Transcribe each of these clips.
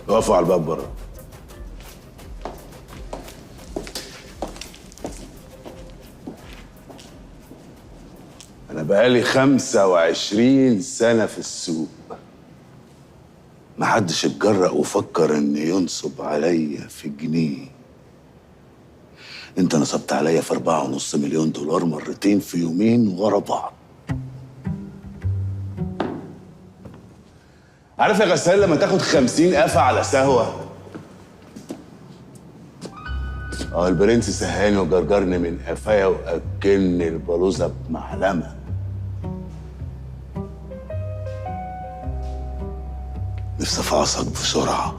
وقفوا على الباب بره. أنا بقالي 25 سنة في السوق، محدش اتجرأ وفكر إن ينصب عليا في جنيه. أنت نصبت عليا في 4.5 مليون دولار مرتين في يومين ورا بعض. عارف يا غسان لما تاخد 50 قفا على سهوة؟ البرنس سهاني وجرجرني من قفايا واكلني البلوزه بمعلمه. نفسي افعصك بسرعه،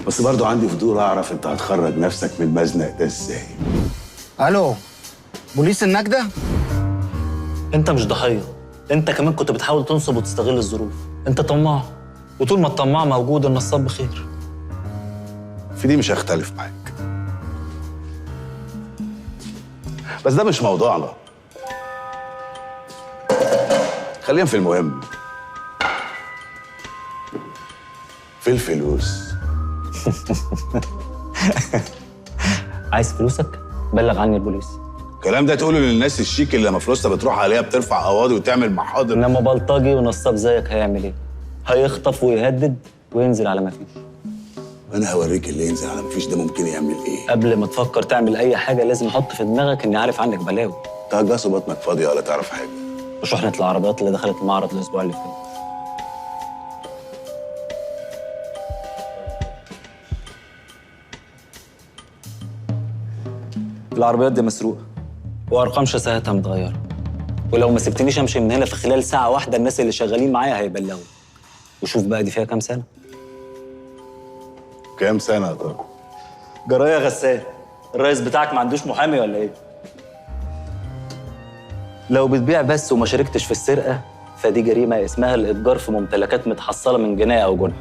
بس برضو عندي فضول اعرف انت هتخرج نفسك من المزنق ده ازاي. الو، بوليس النجدة؟ انت مش ضحيه، انت كمان كنت بتحاول تنصب وتستغل الظروف. انت طماع، وطول ما الطماع موجود النصاب بخير. في دي مش هختلف معاك، بس ده مش موضوعنا. خلينا في المهم، في الفلوس. عايز فلوسك؟ بلغ عني البوليس. الكلام ده تقوله للناس الشيك اللي لما فلوسها بتروح عليها بترفع قواضي وتعمل محاضر. انما بلطجي ونصاب زيك هيعمل ايه؟ هيخطف ويهدد وينزل على ما فيش. انا هوريك اللي ينزل على مفيش ده ممكن يعمل ايه. قبل ما تفكر تعمل اي حاجه لازم احط في دماغك اني عارف عنك بلاوي. تهجص بطنك فاضيه ولا تعرف حاجه. وشحنه العربيات اللي دخلت المعرض الاسبوع اللي فات. العربيات دي مسروقه وارقام شاسيهاتها متغيره، ولو ما سبتنيش امشي من هنا في خلال ساعه واحده الناس اللي شغالين معايا هيبلغوا. وشوف بقى دي فيها كام سنه. كام سنه يا ترى؟ جرايه غسان، الرئيس بتاعك ما عندوش محامي ولا ايه؟ لو بتبيع بس وما شاركتش في السرقه فدي جريمه اسمها الاتجار في ممتلكات متحصله من جنايه او جنح،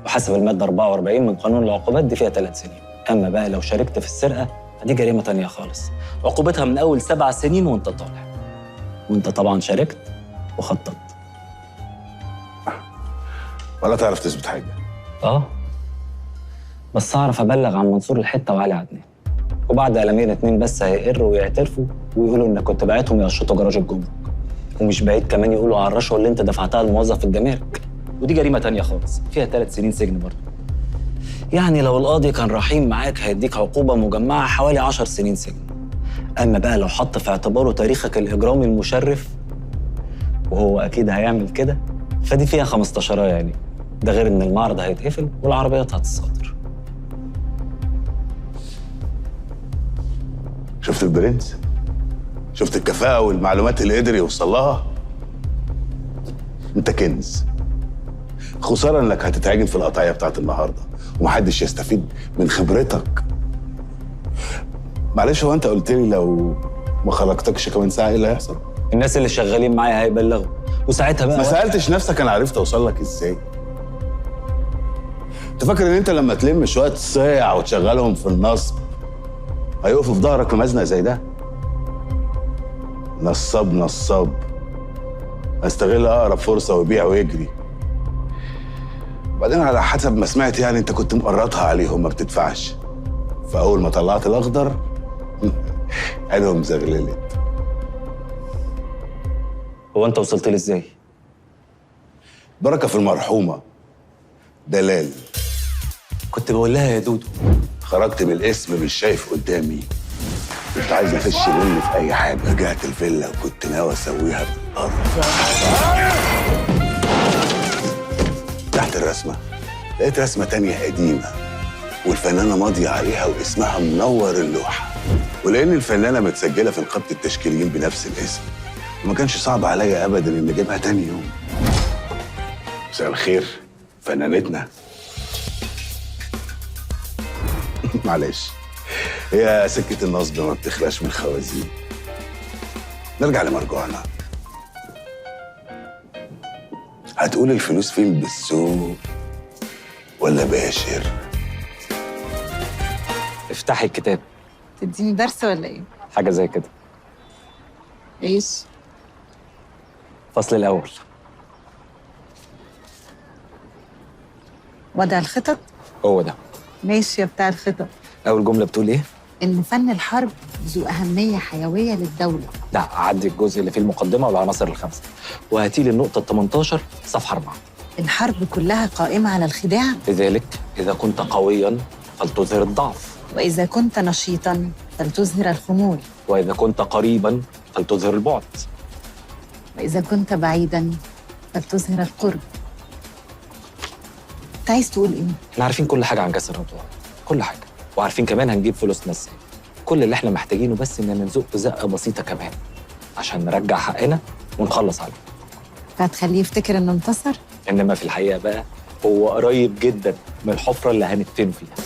وحسب الماده 44 من قانون العقوبات دي فيها 3 سنين. اما بقى لو شاركت في السرقه فدي جريمه تانيه خالص، عقوبتها من اول 7 سنين وانت طالع. وانت طبعا شاركت وخططت. ولا تعرف تثبت حاجه؟ بس اعرف ابلغ عن منصور الحته وعلي عدنان، وبعد قلمين 2 بس هيقروا ويعترفوا ويقولوا انك كنت باعتهم يقشطوا جراج الجمرك. ومش بعيد كمان يقولوا على الرشوه اللي انت دفعتها لموظف الجمارك، ودي جريمه تانيه خالص فيها 3 سنين سجن برضه. يعني لو القاضي كان رحيم معاك هيديك عقوبه مجمعه حوالي 10 سنين سجن. اما بقى لو حط في اعتباره تاريخك الاجرامي المشرف، وهو اكيد هيعمل كده، فدي فيها 15 يعني. ده غير ان المعرض هيتقفل والعربيات هتتصادر. شفت البرنس؟ شفت الكفاءة والمعلومات اللي قدر يوصل لها؟ انت كنز. خسارة انك هتتعجن في القطعية بتاعت النهاردة ومحدش يستفيد من خبرتك. معلش، هو انت قلت لي لو ما خرجتكش كمان ساعة ايه اللي هيحصل؟ الناس اللي شغالين معايا هيبلغوا، وساعتها بقى ما سألتش نفسك انا عرفت اوصل لك ازاي؟ انت فاكر ان انت لما تلم شوية صيع وتشغلهم في النصب هيقفوا في ظهرك في مزنق زي ده؟ نصاب استغل اقرب فرصه ويبيع ويجري. بعدين على حسب ما سمعت يعني انت كنت مقرطها عليهم ما بتدفعش، فاول ما طلعت الاخضر عينهم زغللت. هو انت وصلت لي ازاي؟ بركه في المرحومه دلال. كنت بقول لها يا دودو. خرجت من الاسم مش شايف قدامي، كنت عايز افش مني في اي حاجه. رجعت الفيلا وكنت ناوي اسويها بالارض. تحت الرسمه لقيت رسمه تانية قديمه والفنانه ماضيه عليها واسمها منور اللوحه، ولان الفنانه متسجله في نقابه التشكيليين بنفس الاسم وما كانش صعب عليا ابدا ان اجيبها تاني يوم. مساء الخير فنانتنا. معلش، هي سكة النصب ما بتخلاش من خوازيق. نرجع لمرجوعنا. هتقول الفلوس فين، بالسوق ولا باشر؟ افتحي الكتاب. تديني درس ولا ايه؟ حاجة زي كده. ايش؟ الفصل الأول. وضع الخطط. هو ده. ماشي يا بتاع الخطط. اول جمله بتقول ايه؟ إن فن الحرب ذو أهمية حيوية للدولة. لا، عدي الجزء اللي فيه المقدمه والعناصر الخمسه وهاتي لي النقطه 18 صفحه 4. الحرب كلها قائمة على الخداع، لذلك اذا كنت قويا فلتظهر الضعف، وإذا كنت نشيطاً فلتظهر الخمول، واذا كنت قريبا فلتظهر البعد. وإذا كنت بعيداً فلتظهر القرب. أنت عايز تقول إيه؟ احنا عارفين كل حاجه عن جسر رضوان، كل حاجه، وعارفين كمان هنجيب فلوسنا ازاي. كل اللي احنا محتاجينه بس اننا نزق زقه بسيطه كمان عشان نرجع حقنا ونخلص عليه. فهتخليه يفتكر إنه انتصر؟ انما في الحقيقه بقى هو قريب جدا من الحفره اللي هنتفن فيها.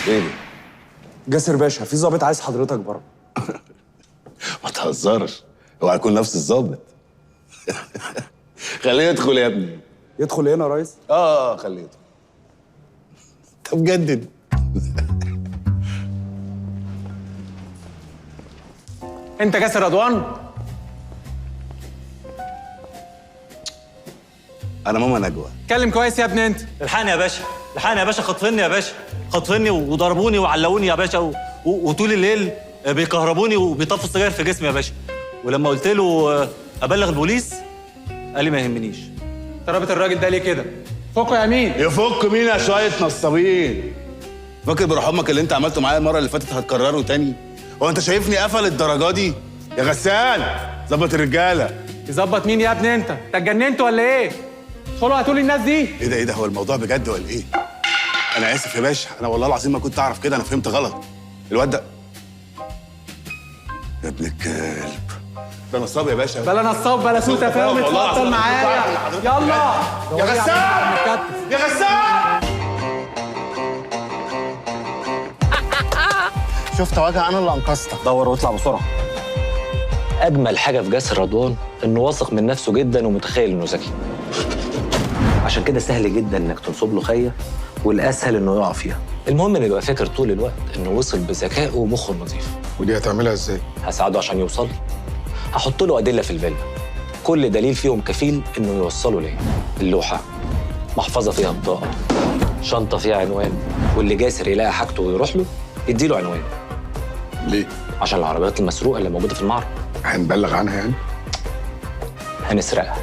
ايه ده؟ جاسر باشا، في ظابط عايز حضرتك بره. ما تهزرش، اوعى يكون نفس الظابط. خليه يدخل يا ابني. يدخل هنا يا ريس؟ خليه يدخل. طب جدد. انت جاسر رضوان؟ انا ماما نجوى. اتكلم كويس يا ابني انت. الحقني يا باشا، الحقني يا باشا، خطفني يا باشا، خطفني وضربوني وعلقوني يا باشا وطول الليل بيكهربوني وبيطفوا السجاير في جسمي يا باشا. ولما قلت له ابلغ البوليس قال لي ما يهمنيش. ضربت الراجل ده ليه كده؟ فوقه يا مين؟ يفك مين يا شويه نصابين؟ فاكر بروح امك اللي انت عملته معايا المره اللي فاتت هتكرره تاني؟ هو انت شايفني قفل الدرجه دي؟ يا غسان ظبط الرجاله. يظبط مين يا ابني انت؟ انت اتجننت ولا ايه؟ ادخلوا هاتوا لي الناس دي. ايه ده هو الموضوع بجد ولا ايه؟ انا اسف يا باشا، انا والله العظيم ما كنت اعرف كده، انا فهمت غلط. الواد ده يا ابن الكلب ده نصاب يا باشا. بلا نصاب بلا سوء تفاهم، اتفضل معايا يلا يا غسان يا غسان. شفت وجه انا اللي انقذتك. دور واطلع بسرعه. اجمل حاجه في جاسر رضوان انه واثق من نفسه جدا ومتخيل انه ذكي، عشان كده سهل جدا انك تنصب له خيه والاسهل انه يقع فيها. المهم انه يبقى فاكر طول الوقت انه وصل بذكائه ومخه النظيف. ودي هتعملها ازاي؟ هساعده عشان يوصل. هحط له ادله في الفيلا، كل دليل فيهم كفيل انه يوصله ليا. اللوحه، محفظه فيها بطاقه، شنطه فيها عنوان، واللي جاسر يلاقي حاجته ويروح له يديله عنوان. ليه؟ عشان العربيات المسروقه اللي موجوده في المعرض هنبلغ عنها يعني؟ هنسرقها.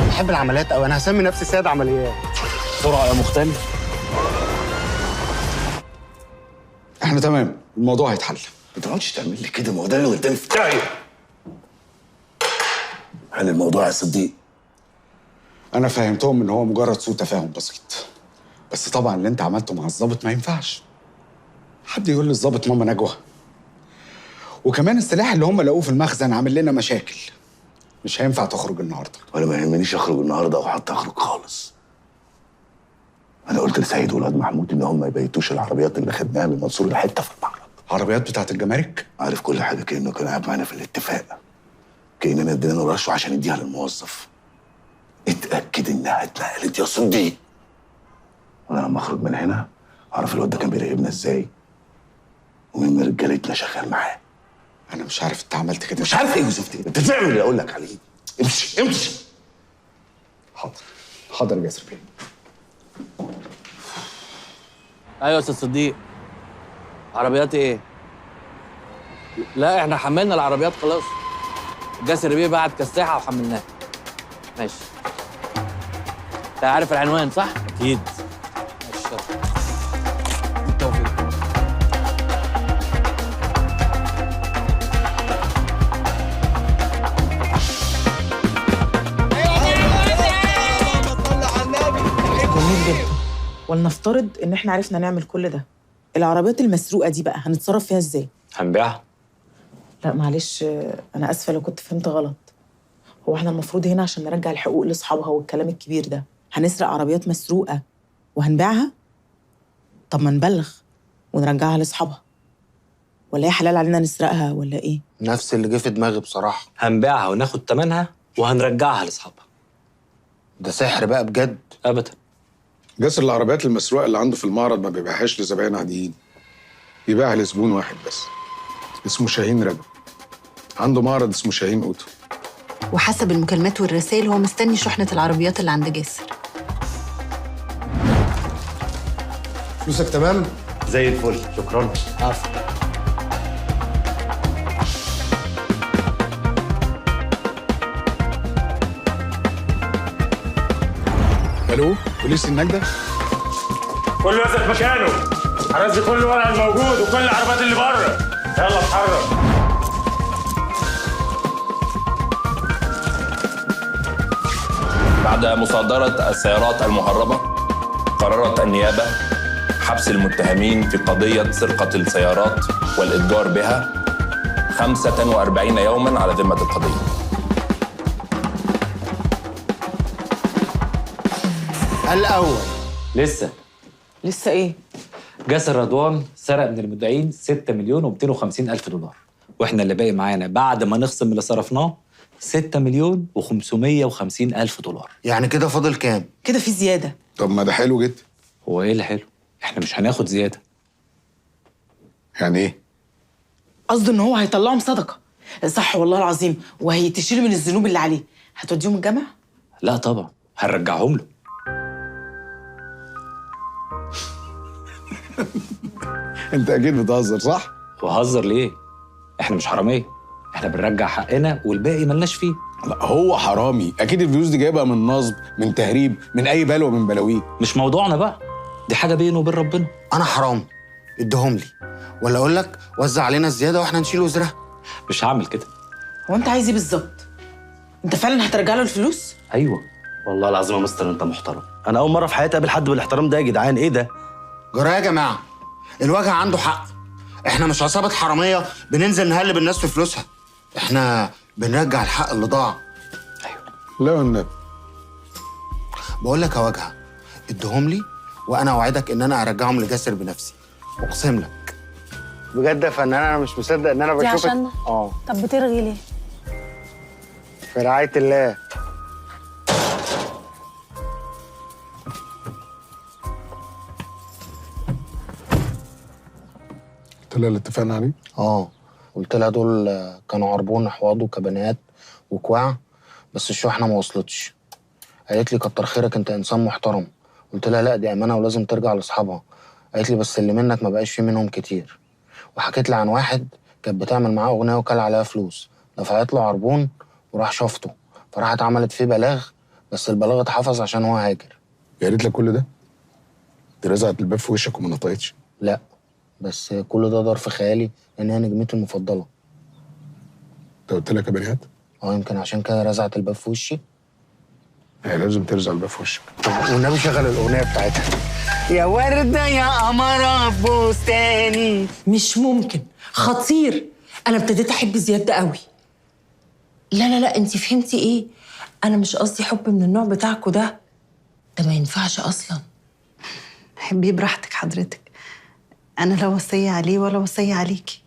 بحب العمليات أوي، أنا هسمي نفسي سيد عمليات. بسرعه يا مختل. احنا تمام، الموضوع هيتحل. ما تقعدش تعمل لي كده، ما هو ده اللي قدامي في داهيه. حل الموضوع يا صديق. انا فهمتهم ان هو مجرد سوء تفاهم بسيط، بس طبعا اللي انت عملته مع الضابط ما ينفعش. حد يقول للضابط ماما نجوى. وكمان السلاح اللي هم لقوه في المخزن عامل لنا مشاكل. مش هينفع تخرج النهارده. ولا ما يهمنيش اخرج النهارده او حتى اخرج خالص. انا قلت لسعيد والواد محمود ان هم ما يبيتوش العربيات اللي خدناها من منصور الحته في المعرض. العربيات بتاعت الجمارك؟ عارف كل حاجه، كانه كان قاعد معانا في الاتفاق، كاننا ادينا له رشوه عشان نديها للموظف. اتاكد انها اتنقلت يا صديق. وانا لما اخرج من هنا اعرف الواد ده كان بيراقبنا ازاي ومين من رجالتنا شغال معاه. انا مش عارف انت عملت كده. مش عارف ايه يوسف انت تعمل اللي اقول لك عليه. امشي امشي. حاضر حاضر يا جاسر بيه. ايوه يا استاذ صديق. عربيات ايه؟ لا احنا حملنا العربيات خلاص. جاسر بيه بعت كساحه وحملناها. ماشي. انت عارف العنوان صح؟ اكيد. ماشي. بالتوفيق. جميل جدا. ولنفترض ان احنا عرفنا نعمل كل ده، العربيات المسروقه دي بقى هنتصرف فيها ازاي؟ هنبيعها. لا معلش، انا اسفه لو كنت فهمت غلط. هو احنا المفروض هنا عشان نرجع الحقوق لاصحابها والكلام الكبير ده هنسرق عربيات مسروقه وهنبيعها؟ طب ما نبلغ ونرجعها لاصحابها، ولا هي حلال علينا نسرقها ولا ايه؟ نفس اللي جه في دماغي بصراحة. هنبيعها وناخد ثمنها وهنرجعها لاصحابها. ده سحر بقى بجد. ابدا. جاسر العربيات المسروقه اللي عنده في المعرض ما بيبيعهاش لزباين عاديين، بيبيعها لزبون واحد بس اسمه شاهين رجب. عنده معرض اسمه شاهين اوتو. وحسب المكالمات والرسائل هو مستني شحنة العربيات اللي عند جاسر. فلوسك تمام؟ زي الفل، شكرا. عفوا. الو بوليس النجده؟ كله يثبت مكانه. هنزل كل الورق الموجود وكل العربيات اللي بره. يلا اتحرك. بعد مصادرة السيارات المهربة قررت النيابة حبس المتهمين في قضية سرقة السيارات والإتجار بها 45 يوماً على ذمة القضية. الأول. لسه ايه؟ جاسر رضوان سرق من المدعين 6 مليون و250 ألف دولار، واحنا اللي باقي معانا بعد ما نخصم اللي صرفناه 6 مليون و550 ألف دولار. يعني كده فاضل كام؟ كده في زياده. طب ما ده حلو جدا. هو ايه اللي حلو؟ احنا مش هناخد زياده. يعني ايه؟ قصده ان هو هيطلعهم صدقه. صح والله العظيم، وهيتشيل من الذنوب اللي عليه. هتوديهم الجامع؟ لا طبعا، هنرجعهم له. انت اكيد بتهزر صح؟ وهزر ليه؟ احنا مش حراميه، احنا بنرجع حقنا والباقي ملناش فيه. لا هو حرامي، اكيد الفلوس دي جايبها من نصب، من تهريب، من اي بلوه من بلاويه. مش موضوعنا بقى، دي حاجه بينه وبين ربنا. أنا حرام، اديهم لي، ولا أقول لك وزع علينا الزيادة وإحنا نشيل وزرها. مش هعمل كده. هو انت عايز ايه بالظبط؟ انت فعلا هترجع له الفلوس؟ ايوه. والله العظيم يا مستر انت محترم. انا اول مره في حياتي اقابل حد بالاحترام ده يا جدعان. ايه ده؟ جرايه يا جماعة، الوجه عنده حق. احنا مش عصابة حرامية بننزل نهلب الناس في فلوسها. احنا بنرجع الحق اللي ضاع. لا والنبي. بقول لك يا وجهة، اديهم لي وانا اوعدك ان انا ارجعهم لجاسر بنفسي. اقسم لك. بجد يا فنان انا مش مصدق ان انا دي بشوفك. عشان طب بترغي ليه؟ في رعاية الله. قلت لها اللي اتفقنا عليه؟ قلت لها دول كانوا عربون حواض وكبنات وكواع، بس الشحنة ما وصلتش. قالت لي كتر خيرك انت انسان محترم. قلت لها لا دي امانة ولازم ترجع لاصحابها. قالت لي بس اللي منك ما بقاش فيه منهم كتير. وحكيت لي عن واحد كانت بتعمل معاه اغنية وكل عليها فلوس، دفعت له عربون وراح شافته، فراحت عملت فيه بلاغ، بس البلاغ اتحفظ عشان هو هاجر. يا ريت لك كل ده؟ دي رزعت الباب في وشك وما نطقتش. لا بس كل ده دار في خيالي لان هي نجمتي المفضله. انت قلت لك يا بني ادم؟ يمكن عشان كده رزعت الباب في وشي. هي لازم ترزع الباب في وشك. والنبي شغل الاغنيه بتاعتها. يا ورده يا قمره في بستاني. مش ممكن، خطير. انا ابتديت احب زياد ده قوي. لا انت فهمتي ايه؟ انا مش قصدي حب من النوع بتاعكوا ده ما ينفعش اصلا. حبيه براحتك حضرتك، انا لا وصيه عليه ولا وصيه عليكي.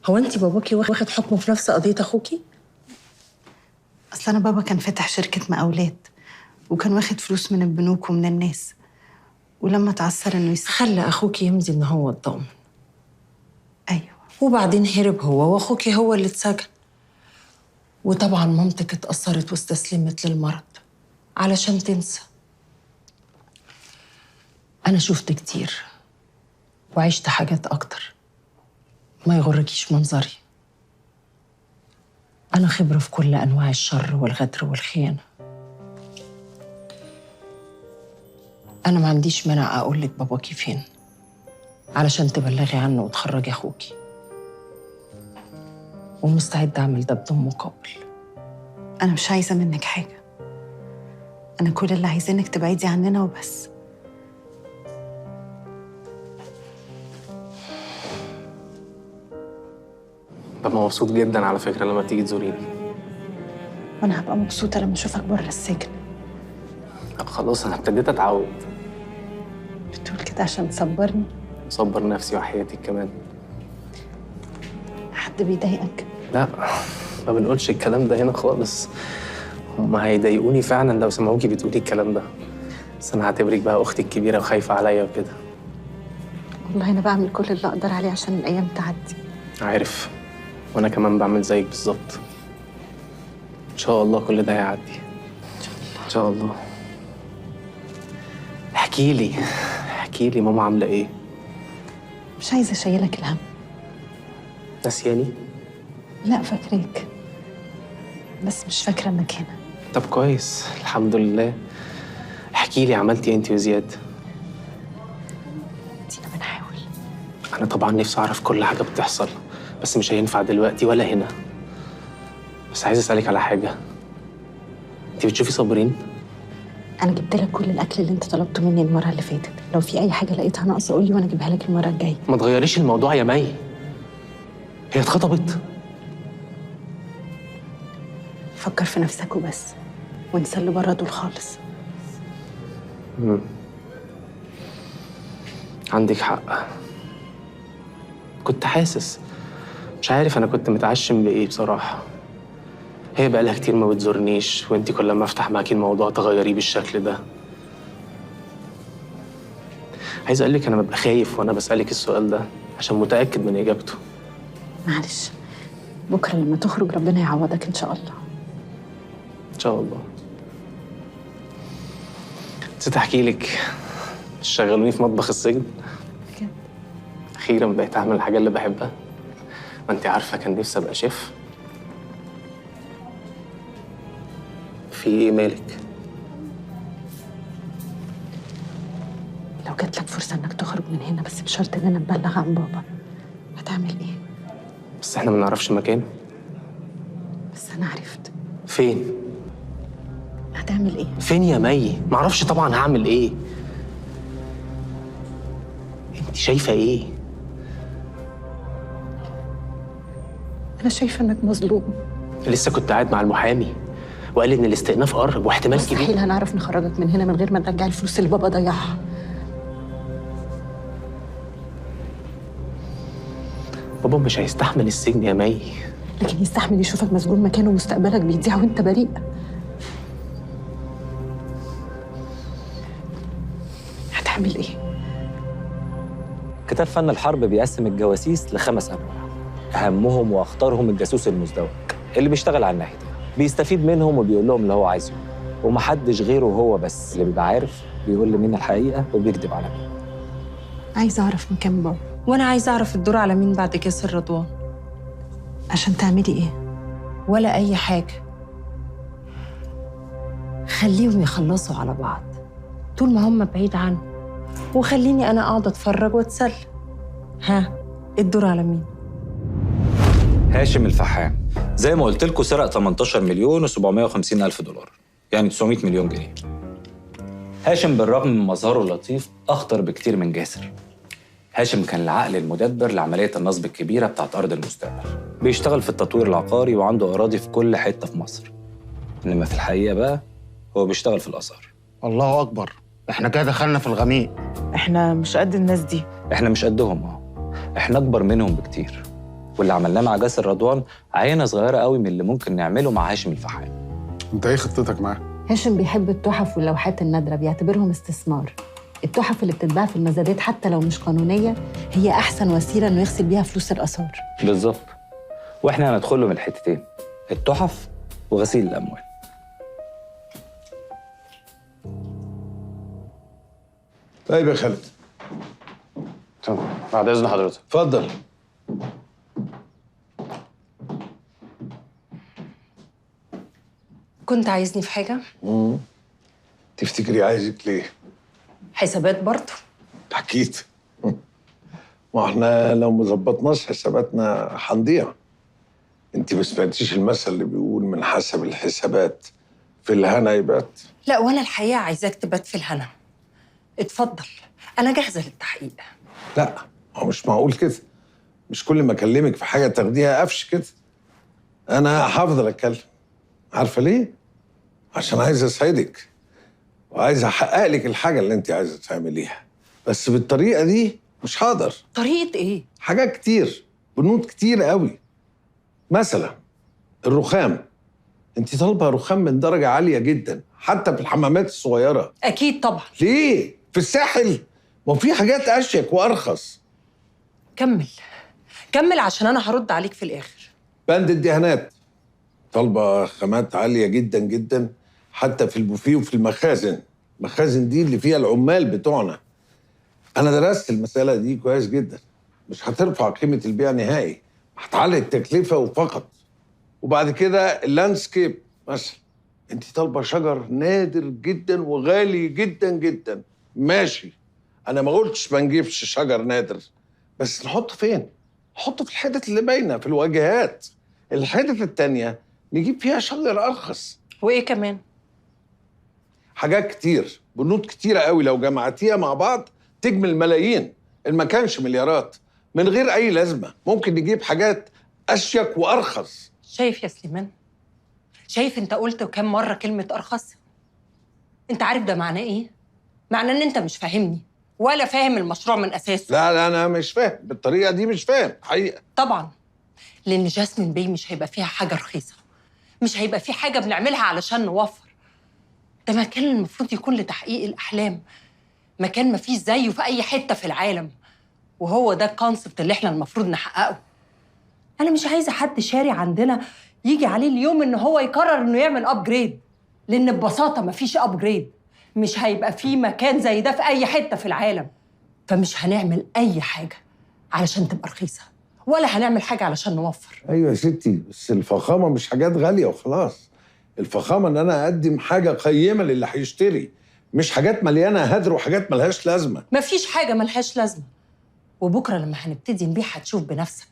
هو انت باباكي واخد حكم في نفس قضيه اخوكي؟ اصل انا بابا كان فاتح شركه مقاولات وكان واخد فلوس من البنوك ومن الناس، ولما اتعثر انه خلى اخوكي يمضي ان هو الضامن. ايوه. وبعدين هرب هو واخوكي هو اللي اتسجن. وطبعا مامتك اتأثرت واستسلمت للمرض علشان تنسى. أنا شفت كتير وعشت حاجات أكتر، ما يغركيش منظري. أنا خبرة في كل أنواع الشر والغدر والخيانة. أنا ما عنديش مانع أقولك باباكي فين علشان تبلغي عنه وتخرجي أخوكي، ومستعدة أعمل ده بدون مقابل. انا مش عايزه منك حاجه، انا كل اللي عايزاه انك تبعدي عننا وبس. ببقى مبسوط جدا على فكره لما تيجي تزوريني. وانا هبقى مبسوطه لما اشوفك بره السجن. طب خلاص انا ابتديت اتعود. بتقول كده عشان تصبرني؟ اصبر نفسي وحياتك كمان. حد بيضايقك؟ لا ما بنقولش الكلام ده هنا خالص. هما هيضايقوني فعلا لو سمعوكي بتقولي الكلام ده، بس انا هعتبرك بقى اختي الكبيره وخايفه عليا وكده. والله انا بعمل كل اللي اقدر عليه عشان الايام تعدي. عارف، وانا كمان بعمل زيك بالظبط. ان شاء الله كل ده هيعدي. ان شاء الله. احكي لي احكي لي ماما عامله ايه؟ مش عايزة أشيلك الهم. نسياني؟ لا فاكراك، بس مش فاكرة إنك هنا. طب كويس الحمد لله. احكي لي عملتي ايه انت وزياد؟ دينا بنحاول. انا طبعا نفسي اعرف كل حاجه بتحصل، بس مش هينفع دلوقتي ولا هنا. بس عايز اسالك على حاجه، انت بتشوفي صابرين؟ أنا جبت لك كل الأكل اللي أنت طلبته مني المرة اللي فاتت، لو في أي حاجة لقيتها ناقصة قولي وأنا أجيبها لك المرة الجاية. ما تغيريش الموضوع يا مي، هي اتخطبت. فكر في نفسك وبس، وانسى اللي بره دول خالص. عندك حق، كنت حاسس، مش عارف انا كنت متعشم بايه بصراحه. هي بقالها كتير ما بتزورنيش، وانت كل ما افتح معاكي الموضوع تغيريه بالشكل ده. عايز اقول لك انا ببقى خايف وانا بسالك السؤال ده عشان متاكد من اجابته. معلش، بكرة لما تخرج ربنا يعوضك إن شاء الله. ان شاء الله. نسيت احكي لك، شغلوني في مطبخ السجن. بجد؟ اخيرا بقيت اعمل الحاجه اللي بحبها. ما انت عارفه كان نفسي ابقى شيف. في ايه مالك؟ لو جات لك فرصة إنك تخرج من هنا بس بشرط إننا نبلغ عن بابا، هتعمل إيه؟ بس احنا ما نعرفش مكانه. بس أنا عرفت. فين؟ هتعمل إيه؟ فين يا مي؟ ما اعرفش طبعا هعمل ايه. انت شايفه ايه؟ أنا شايفة إنك مظلوم. لسه كنت قاعد مع المحامي وقال لي ان الاستئناف قرب واحتمال كبير. مستحيل هنعرف نخرجك من هنا من غير ما نرجع الفلوس اللي بابا ضيعها. بابا مش هيستحمل السجن يا مي. لكن يستحمل يشوفك مسجون مكانه ومستقبلك بيضيع وانت بريء. هتعمل ايه؟ كتاب فن الحرب بيقسم الجواسيس ل5 أنواع، أهمهم وأخطرهم الجاسوس المزدوج اللي بيشتغل على الناحيتين، بيستفيد منهم وبيقول لهم اللي هو عايزه، ومحدش غيره هو بس اللي بيبقى عارف بيقول لمين الحقيقة وبيكذب على مين. عايزة أعرف مكان بابا. وانا عايزه اعرف الدور على مين بعد كاس الرضوان. عشان تعملي ايه؟ ولا اي حاجه، خليهم يخلصوا على بعض طول ما هم بعيد عنه، وخليني انا اقعد اتفرج واتسلى. ها، الدور على مين؟ هاشم الفحام، زي ما قلت لكم سرق 18 مليون و750 ألف دولار، يعني 900 مليون جنيه. هاشم بالرغم من مظهره اللطيف أخطر بكتير من جاسر. هاشم كان العقل المدبر لعملية النصب الكبيرة بتاعت أرض المستقبل، بيشتغل في التطوير العقاري وعنده أراضي في كل حتة في مصر. إنما في الحقيقة بقى هو بيشتغل في الآثار. الله أكبر، إحنا كده دخلنا في الغميق. احنا مش قد الناس دي. إحنا مش قدهم إحنا أكبر منهم بكتير. واللي عملناه مع جاسر رضوان عينة صغيرة قوي من اللي ممكن نعمله مع هاشم الفحام. أنت إيه خطتك معاه؟ هاشم بيحب التحف واللوحات النادرة، بيعتبرهم استثمار. التحف اللي بتتباع في المزادات حتى لو مش قانونية هي أحسن وسيلة إنه يغسل بيها فلوس الآثار. بالظبط. وإحنا هندخل له من الحتتين، التحف وغسيل الأموال. طيب يا خالد. تمام، بعد إذن حضرتك. اتفضل. كنت عايزني في حاجه؟ تفتكري عايزك ليه؟ حسابات برضه. أكيد. ما احنا لو ما ظبطناش حساباتنا هنضيع. انت ما سمعتيش المثل اللي بيقول من حسب الحسابات في الهنا يبات؟ لا، وانا الحقيقه عايزاك تبات في الهنا. اتفضل، انا جاهزه للتحقيق. لا، هو مش معقول كده. مش كل ما اكلمك في حاجه تاخديها قفش كده. انا هفضل اتكلم. عارفه ليه؟ عشان عايز اسعدك وعايز احقق لك الحاجه اللي انت عايزه تعمليها، بس بالطريقه دي مش هقدر. طريقه ايه؟ حاجات كتير، بنود كتير قوي. مثلا الرخام. انت طالبه رخام من درجه عاليه جدا حتى في الحمامات الصغيره. اكيد طبعا. ليه؟ في الساحل ما في حاجات اشيك وارخص. كمل عشان انا هرد عليك في الاخر. بند الدهانات. طالبه خامات عاليه جدا جدا حتى في البوفيه وفي المخازن. المخازن دي اللي فيها العمال بتوعنا. انا درست المساله دي كويس جدا. مش هترفع قيمه البيع نهائي، هتعلي التكلفه وفقط. وبعد كده اللاندسكيب مثلا، انت طالبه شجر نادر جدا وغالي جدا جدا، ماشي. انا ما قلتش ما نجيبش شجر نادر، بس نحطه فين؟ نحطه في الحتت اللي باينه في الواجهات. الحتت التانيه نجيب فيها شجر ارخص. وايه كمان؟ حاجات كتير، بنود كتيره قوي لو جمعتيها مع بعض تجمل ملايين، ان ما كانش مليارات، من غير اي لازمه. ممكن نجيب حاجات اشيك وارخص. شايف يا سليمان؟ شايف انت قلت كام مرة كلمة أرخص؟ انت عارف ده معناه ايه؟ معناه ان انت مش فاهمني ولا فاهم المشروع من أساسه. لا انا مش فاهم بالطريقه دي، مش فاهم حقيقه. طبعا، لأن جاسمين باي مش هيبقى فيها حاجة رخيصة، مش هيبقى فيه حاجة بنعملها علشان نوفر. ده مكان المفروض يكون لتحقيق الأحلام، مكان مفيش زيه في أي حتة في العالم، وهو ده الكونسبت اللي احنا المفروض نحققه. أنا مش عايزة حد شاري عندنا يجي عليه اليوم إن هو يقرر إنه يعمل أبجريد، لأن ببساطة مفيش أبجريد، مش هيبقى فيه مكان زي ده في أي حتة في العالم. فمش هنعمل أي حاجة علشان تبقى رخيصة، ولا هنعمل حاجة علشان نوفر. ايوه يا ستي، بس الفخامه مش حاجات غاليه وخلاص. الفخامه ان انا اقدم حاجه قيمه للي هيشتري، مش حاجات مليانه هدر وحاجات ملهاش لازمه. مفيش حاجة ملهاش لازمة، وبكرة لما هنبتدي نبيع هتشوف بنفسك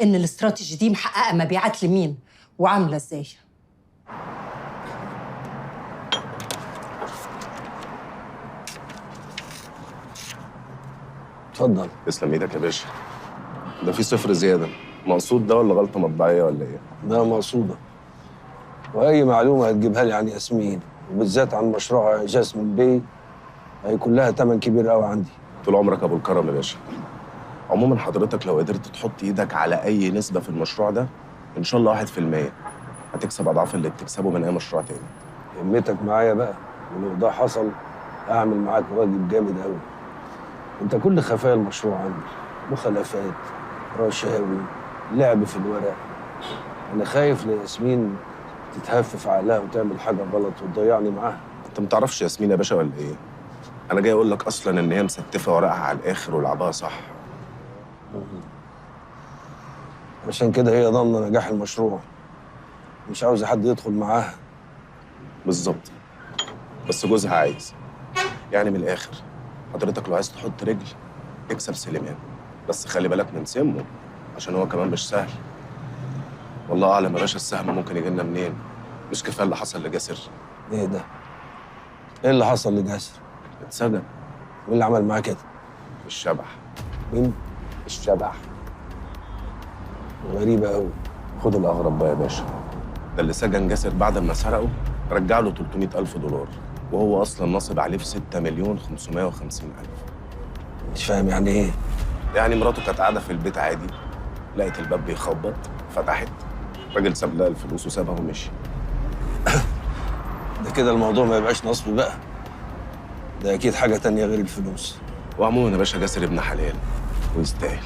إن الاستراتيجي دي محققة مبيعات لمين وعاملة إزاي. اتفضل. تسلم ايدك يا باشا. ده في صفر زياده، مقصود ده ولا غلطه مطبعيه ولا ايه؟ ده مقصوده. واي معلومه هتجيبها لي عن ياسمين وبالذات عن مشروع جاسمين باي هيكون لها ثمن كبير قوي عندي. طول عمرك ابو الكرم يا باشا. عموما حضرتك لو قدرت تحط ايدك على اي نسبه في المشروع ده ان شاء الله 1% هتكسب اضعاف اللي بتكسبه من اي مشروع تاني. همتك معايا بقى، ولو ده حصل هعمل معاك واجب جامد قوي. انت كل خفايا المشروع عندي، مخالفات، رشاوي، لعب في الورق. انا خايف لياسمين تتهفف عقلها وتعمل حاجه غلط وتضيعني معاها. انت ما تعرفش ياسمين يا باشا ولا ايه؟ انا جاي اقول لك اصلا ان هي مستفه ورقها على الاخر ولعبها صح. عشان كده هي ضامنه نجاح المشروع، مش عاوزه حد يدخل معاها. بالظبط، بس جوزها عايز. يعني من الاخر حضرتك لو عايز تحط رجل اكسب سليمان، بس خلي بالك من سمه عشان هو كمان مش سهل. والله اعلم يا باشا السهم ممكن يجي لنا منين. مش كفايه اللي حصل لجاسر؟ ايه ده؟ ايه اللي حصل لجاسر؟ اتسجن. وايه اللي عمل معاه كده؟ الشبح. مين؟ الشبح. غريبه قوي. خد الاغرب بقى يا باشا. ده اللي سجن جاسر بعد ما سرقه رجع له 300,000 دولار، وهو اصلا نصب عليه في 6,550,000. مش فاهم يعني ايه؟ يعني مراته كانت قاعده في البيت عادي، لقيت الباب بيخبط، فتحت، الراجل ساب لها الفلوس وسابها ومشي. ده كده الموضوع ما يبقاش نصب بقى، ده اكيد حاجه تانية غير الفلوس. وعموما يا باشا جاسر ابن حلال ويستاهل.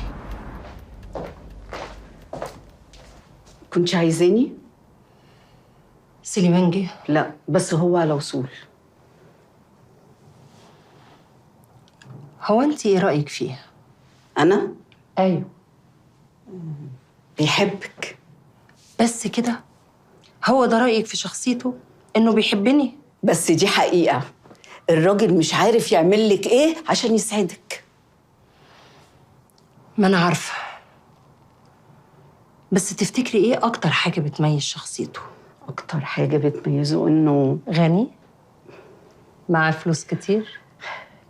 كنتش عايزاني؟ سليمان جه؟ لا، بس هو على وصول. هو انت ايه رأيك فيه؟ أنا؟ ايوه. بيحبك. بس كده؟ هو ده رأيك في شخصيته؟ إنه بيحبني؟ بس دي حقيقة، الراجل مش عارف يعمل لك إيه عشان يسعدك. ما أنا عارفة، بس تفتكري إيه أكتر حاجة بتميز شخصيته؟ أكتر حاجة بتميزه إنه غني؟ معاه فلوس كتير؟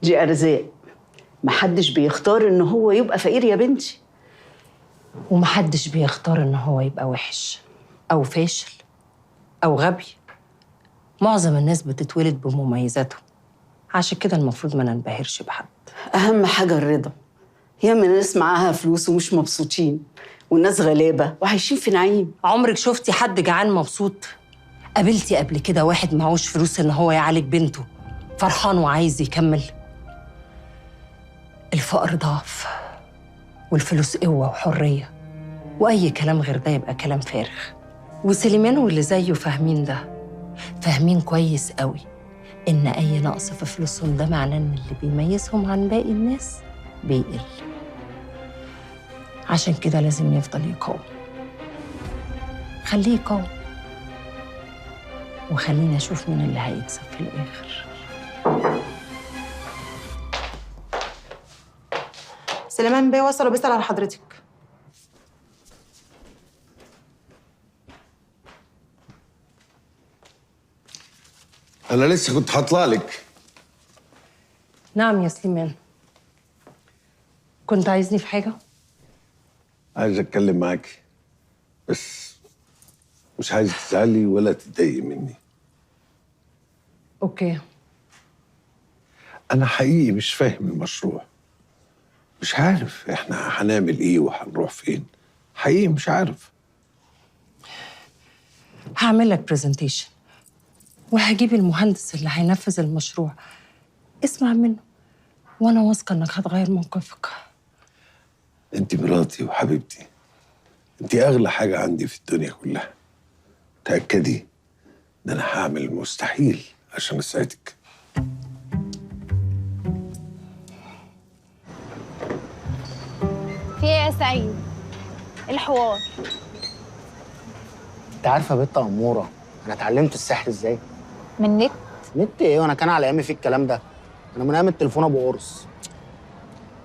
دي أرزاق، محدش بيختار إن هو يبقى فقير يا بنتي. ومحدش بيختار إن هو يبقى وحش أو فاشل أو غبي. معظم الناس بتتولد بمميزاته، عشان كده المفروض ما ننبهرش بحد. أهم حاجة الرضا. ياما ناس معاها فلوس ومش مبسوطين، والناس غلابة وعايشين في نعيم. عمرك شفتي حد جعان مبسوط؟ قابلتي قبل كده واحد معهوش فلوس إن هو يعالج بنته فرحان وعايز يكمل؟ الفقر ضعف، والفلوس قوة وحرية، وأي كلام غير ده يبقى كلام فارغ. وسليمان واللي زيه فاهمين ده، فاهمين كويس قوي إن أي نقص في فلوسهم ده معناه إن اللي بيميزهم عن باقي الناس بيقل. عشان كده لازم يفضل يقاوم. خليه يقاوم، وخلينا أشوف مين اللي هيكسب في الآخر. سليمان بيه وصل وبيسأل على حضرتك. انا لسه كنت هطلع لك. نعم يا سليمان، كنت عايزني في حاجة؟ عايز اتكلم معاكي، بس مش عايز تزعلي ولا تتضايقي مني. أوكي. انا حقيقي مش فاهم المشروع، مش عارف احنا هنعمل ايه وهنروح فين. حقيقي مش عارف. هعمل لك برزنتيشن وهجيب المهندس اللي هينفذ المشروع، اسمع منه وانا واثقه انك هتغير موقفك. انت مراتي وحبيبتي، انت اغلى حاجه عندي في الدنيا كلها. تاكدي ان انا هعمل المستحيل عشان اساعدك. في ايه يا سعيد؟ إيه الحوار؟ انت عارفه يا بنت اموره انا اتعلمت السحر ازاي؟ من النت؟ نت ايه وانا كان على ايامي في الكلام ده؟ انا من ايام التليفون ابو قرص.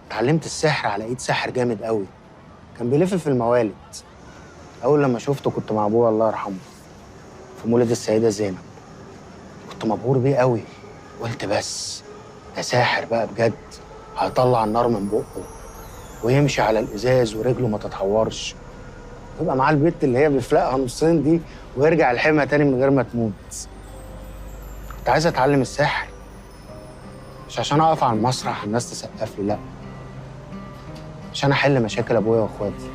اتعلمت السحر على ايد ساحر جامد قوي، كان بيلف في الموالد. اول لما شفته كنت مع ابويا الله يرحمه في مولد السيده زينب، كنت مبهور بيه قوي. قلت بس ده ساحر بقى بجد، هيطلع النار من بقه ويمشي على الازاز ورجله ما تتحورش، يبقى معاه البت اللي هي بيفلقها نصين دي ويرجع الحمى تاني من غير ما تموت. كنت عايز اتعلم السحر مش عشان اقف على المسرح الناس تسقف لي، لا، عشان احل مشاكل ابويا واخواتي.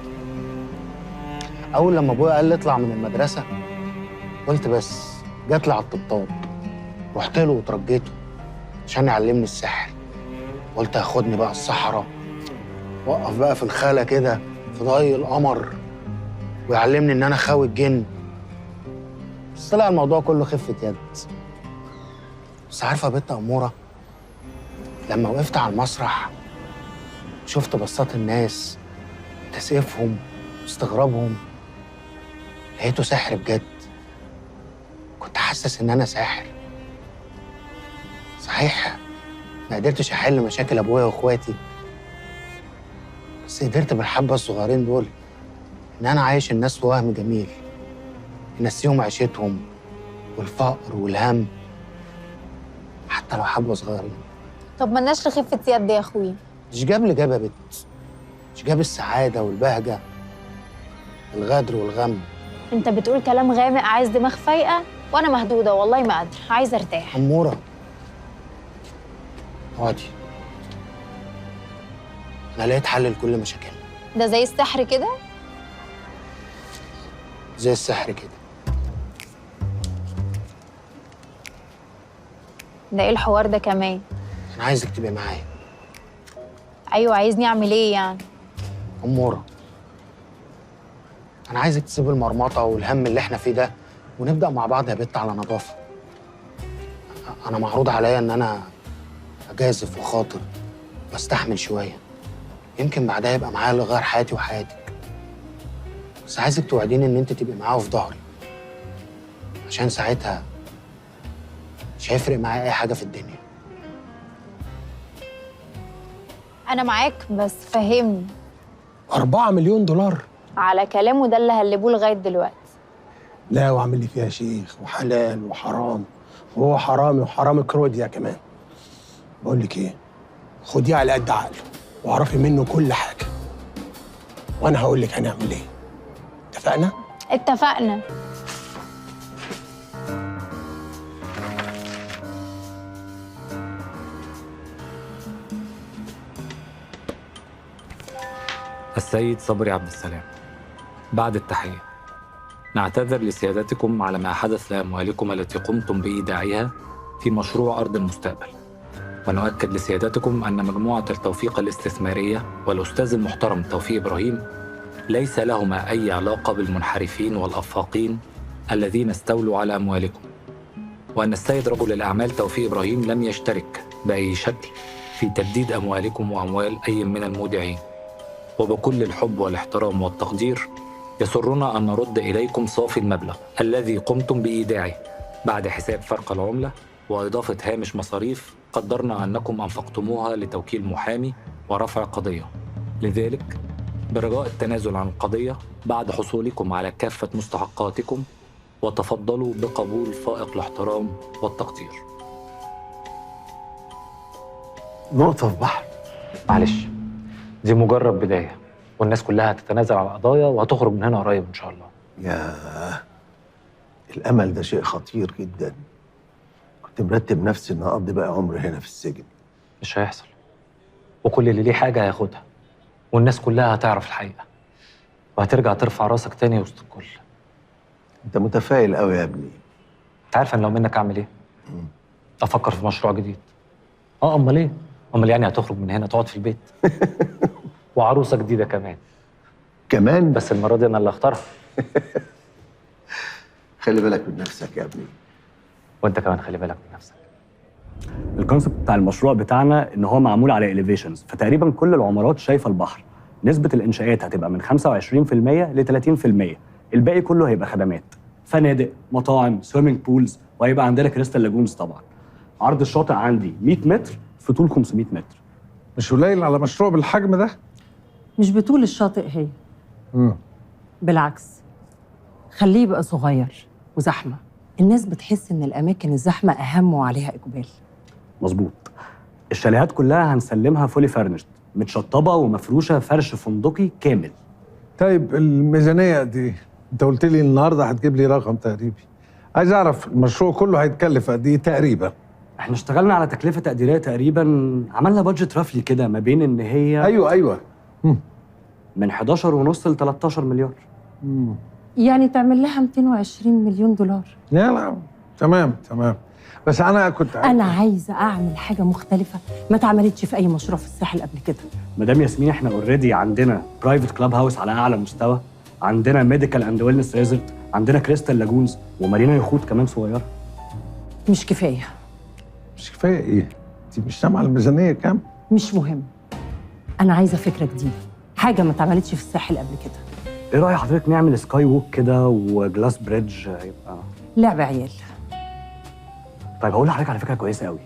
اول لما ابويا قال لي اطلع من المدرسه قلت بس جات لي على الطبطاب، رحت له وترجيته عشان يعلمني السحر. قلت هاخدني بقى الصحراء وقف بقى في الخاله كده في ضي القمر ويعلمني ان انا خاوي الجن. بس طلع الموضوع كله خفه يد. بس عارفه يا بنت اموره، لما وقفت على المسرح شفت بصات الناس، تسقيفهم واستغرابهم، لقيته سحر بجد. كنت حاسس ان انا ساحر صحيح. ما قدرتش احل مشاكل ابويا واخواتي، بس قدرت بالحبه الصغيرين دول ان انا عايش الناس في وهم جميل ينسيهم عيشتهم والفقر والهم، حتى لو حبه صغيرين. طب مالناش لخفة يد يا اخويا. مش جاب لي جاب يا بت، مش جاب السعاده والبهجه، الغدر والغم. انت بتقول كلام غامق، عايز دماغ فايقه، وانا مهدوده والله ما قادره، عايزه ارتاح. اموره اقعدي، انا لقيت حل لكل مشاكلنا. ده زي السحر كده؟ زي السحر كده. ده ايه الحوار ده كمان؟ انا عايزك تبقي معايا. ايوه، عايزني اعمل ايه يعني؟ اموره انا عايزك تسيب المرمطه والهم اللي احنا فيه ده ونبدا مع بعض يا بت على نظافه. انا معروض عليا ان انا اجازف وخاطر واستحمل شويه، يمكن بعدها يبقى معايا اللي غير حياتي وحياتك. بس عايزك توعديني ان انت تبقي معايا في ظهري، عشان ساعتها مش هيفرق معايا اي حاجه في الدنيا. انا معاك، بس فهمني. 4 مليون دولار؟ على كلامه ده اللي هلبوه لغايه دلوقتي. لا، وعامل لي فيها شيخ وحلال وحرام، وهو حرامي وحرامي كروديا كمان. بقول لك ايه، خديه على قد عقله واعرفي منه كل حاجه، وانا هقول لك هنعمل ايه. اتفقنا؟ اتفقنا. السيد صبري عبد السلام، بعد التحية نعتذر لسيادتكم على ما حدث لأموالكم التي قمتم بإيداعها في مشروع أرض المستقبل، ونؤكد لسيادتكم أن مجموعة التوفيق الاستثمارية والأستاذ المحترم توفيق إبراهيم ليس لهما أي علاقة بالمنحرفين والأفاقين الذين استولوا على أموالكم، وأن السيد رجل الأعمال توفيق إبراهيم لم يشترك بأي شكل في تبديد أموالكم وأموال أي من المودعين. وبكل الحب والاحترام والتقدير يسرنا أن نرد إليكم صافي المبلغ الذي قمتم بإيداعه بعد حساب فرق العملة وإضافة هامش مصاريف قدرنا أنكم أنفقتموها لتوكيل محامي ورفع قضية. لذلك برجاء التنازل عن القضية بعد حصولكم على كافة مستحقاتكم، وتفضلوا بقبول فائق الاحترام والتقدير. نقطة في بحر. معلش، دي مجرد بداية، والناس كلها هتتنازل على القضايا وهتخرج من هنا قريب إن شاء الله. ياه، الأمل ده شيء خطير جدا. كنت مرتب نفسي إن أقضي بقى عمري هنا في السجن. مش هيحصل، وكل اللي ليه حاجة هياخدها، والناس كلها هتعرف الحقيقة، وهترجع ترفع راسك تاني وسط الكل. أنت متفائل قوي يا ابني. أنت عارف أنا لو منك أعمل إيه؟ أفكر في مشروع جديد. أمال إيه؟ أمال يعني هتخرج من هنا تقعد في البيت وعروسة جديدة كمان. بس المرة دي أنا اللي أختارها. خلي بالك من نفسك يا ابني. وأنت كمان خلي بالك من نفسك. الكونسبت بتاع المشروع بتاعنا ان هو معمول على اليفيشنز، فتقريبا كل العمارات شايفه البحر. نسبه الانشاءات هتبقى من 25% ل 30%. الباقي كله هيبقى خدمات، فنادق، مطاعم، سويمنج بولز، وهيبقى عندنا كريستال لاجونز طبعا. عرض الشاطئ عندي 100 متر في طول 500 متر. مش قليل على مشروع بالحجم ده؟ مش بطول الشاطئ هي، بالعكس، خليه يبقى صغير وزحمه. الناس بتحس ان الاماكن الزحمه اهم وعليها اقبال. مظبوط. الشاليهات كلها هنسلمها فولي فرنشت، متشطبه ومفروشه فرش فندقي كامل. طيب الميزانية دي انت قلت لي النهارده هتجيب لي رقم تقريبي. عايز اعرف المشروع كله هيتكلف قد ايه تقريبا؟ احنا اشتغلنا على تكلفه تقديريه تقريبا، عملنا بادجت رفلي كده ما بين ان هي ايوه من 11.5 ل 13 مليار. يعني تعمل لها 220 مليون دولار. لا تمام. بس انا كنت انا عايزه اعمل حاجه مختلفه ما اتعملتش في اي مشروع في الساحل قبل كده. مدام ياسمين، احنا اوريدي عندنا برايفت كلاب هاوس على اعلى مستوى، عندنا ميديكال اند ويلنس ريزورت، عندنا كريستال لاجونز، ومارينا يخوت كمان صغيره. مش كفايه. مش كفايه ايه؟ انت مش سامعه الميزانيه كام؟ مش مهم، انا عايزه فكره جديده، حاجه ما اتعملتش في الساحل قبل كده. ايه رايك حضرتك نعمل سكاي ووك كده وجلاس بريدج؟ هيبقى لعب عيال. طيب هقول لحضرتك على فكره كويسه قوي.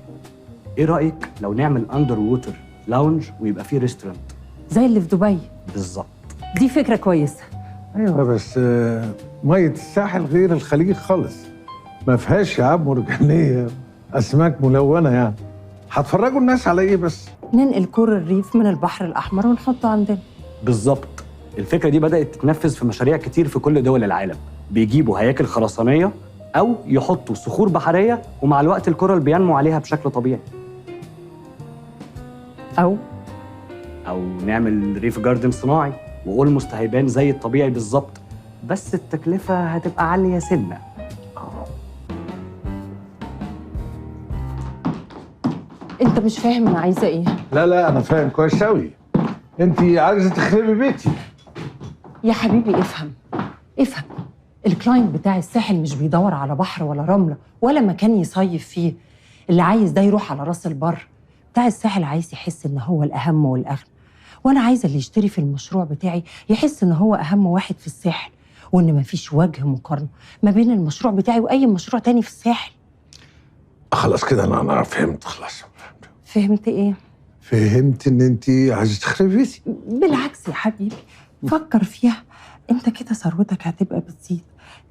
ايه رايك لو نعمل اندر ووتر لاونج ويبقى فيه ريستورانت زي اللي في دبي؟ بالظبط. دي فكره كويسه. ايوه بس ميه الساحل غير الخليج خالص، ما فيهاش شعاب مرجانيه، اسماك ملونه يعني. هتفرجوا الناس على ايه بس؟ ننقل كور الريف من البحر الاحمر ونحطه عندنا. بالظبط. الفكره دي بدات تتنفذ في مشاريع كتير في كل دول العالم. بيجيبوا هياكل خرسانيه او يحطوا صخور بحريه، ومع الوقت الكورال بينمو عليها بشكل طبيعي. او نعمل ريف جاردن صناعي واولموست هيبان زي الطبيعي بالظبط، بس التكلفه هتبقى عاليه سنه. انت مش فاهم انا عايزه ايه؟ لا انا فاهم كويس قوي. انت عايزه تخربي بيتي. يا حبيبي افهم. الكلاينت بتاع الساحل مش بيدور على بحر ولا رمله ولا مكان يصيف فيه. اللي عايز ده يروح على راس البر. بتاع الساحل عايز يحس ان هو الاهم والاغنى، وانا عايزه اللي يشتري في المشروع بتاعي يحس ان هو اهم واحد في الساحل، وان مفيش وجه مقارنه ما بين المشروع بتاعي واي مشروع تاني في الساحل. خلاص كده انا فهمت. خلاص فهمت ايه؟ فهمت ان انت عايزه تخربي بيتي. بالعكس يا حبيبي، فكر فيها. انت كده ثروتك هتبقى بتزيد،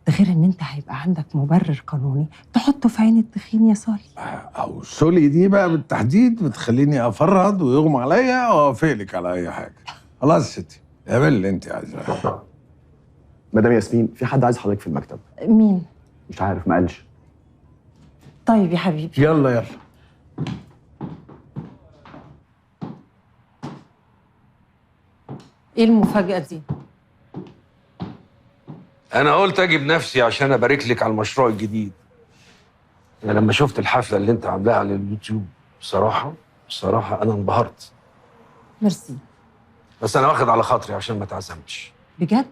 ده غير ان انت هيبقى عندك مبرر قانوني تحطه في عين التخين يا صالح. او سولي دي بقى بالتحديد بتخليني افرهد ويغمى عليا واوافق لك على اي حاجه. خلاص يا ستي، اعملي اللي انت عايزاه. مدام ياسمين، في حد عايز حضرتك في المكتب. مين؟ مش عارف، ما قالش. طيب يا حبيبي. يلا. ايه المفاجأة دي؟ انا قلت اجي بنفسي عشان ابارك لك على المشروع الجديد. انا لما شفت الحفله اللي انت عاملاها على اليوتيوب بصراحه انا انبهرت. ميرسي. بس انا واخد على خاطري عشان ما تعزمتش. بجد؟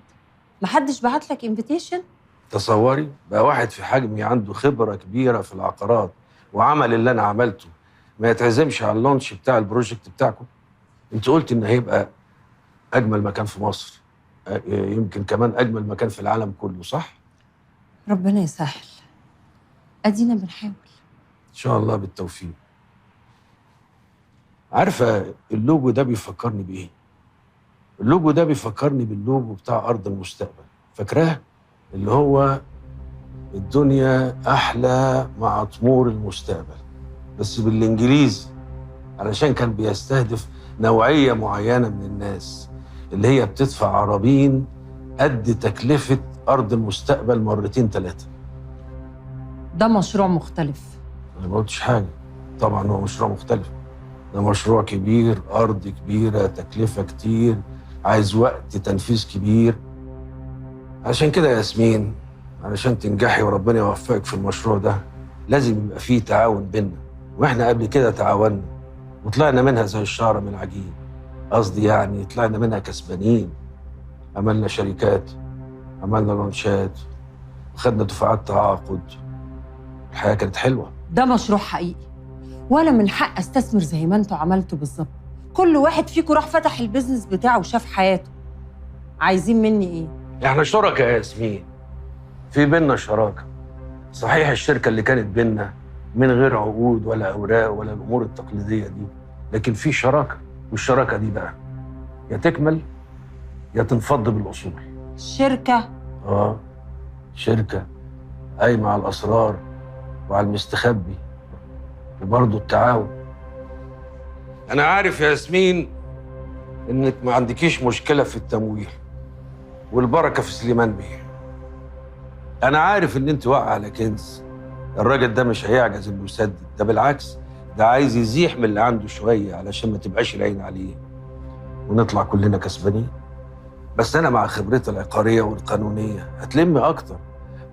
محدش بعت لك انفيتيشن؟ تصوري بقى واحد في حجمي عنده خبره كبيره في العقارات وعمل اللي انا عملته ما يتعزمش على اللونش بتاع البروجكت بتاعكم. انت قلت ان هيبقى اجمل مكان في مصر، يمكن كمان اجمل مكان في العالم كله، صح؟ ربنا يسهل، ادينا بنحاول. ان شاء الله بالتوفيق. عارفه اللوجو ده بيفكرني بايه؟ اللوجو ده بيفكرني باللوجو بتاع ارض المستقبل، فاكراه؟ اللي هو الدنيا احلى مع طمور المستقبل، بس بالانجليزي، علشان كان بيستهدف نوعيه معينه من الناس اللي هي بتدفع عرابين قد تكلفه ارض المستقبل مرتين 3. ده مشروع مختلف. انا ما قلتش حاجه، طبعا هو مشروع مختلف، ده مشروع كبير، ارض كبيره، تكلفه كتير، عايز وقت تنفيذ كبير. عشان كده يا ياسمين، علشان تنجحي وربنا يوفقك في المشروع ده لازم يبقى فيه تعاون بينا، واحنا قبل كده تعاوننا وطلعنا منها زي الشعره من العجين. قصدي يعني طلعنا منها كسبانين، عملنا شركات، عملنا لونشات، وخدنا دفعات تعاقد، الحياه كانت حلوه. ده مشروع حقيقي، وانا من حق استثمر زي ما انتوا عملتوا بالظبط. كل واحد فيكم راح فتح البيزنس بتاعه وشاف حياته. عايزين مني ايه؟ احنا شركاء يا ياسمين، في بينا شراكه. صحيح الشركه اللي كانت بينا من غير عقود ولا اوراق ولا الامور التقليديه دي، لكن في شراكه، والشراكه دي بقى يا تكمل يا تنفض بالاصول. شركه؟ شركه قايمه على الاسرار وعلى المستخبي وبرضه التعاون. انا عارف يا ياسمين انك ما عندكيش مشكله في التمويل، والبركه في سليمان بيه. انا عارف ان انت واقعه على كنز، الراجل ده مش هيعجز انه يسدد، ده بالعكس ده عايز يزيح من اللي عنده شويه علشان ما تبقاش العين عليه ونطلع كلنا كسبانين. بس انا مع خبرتي العقاريه والقانونيه هتلمي اكتر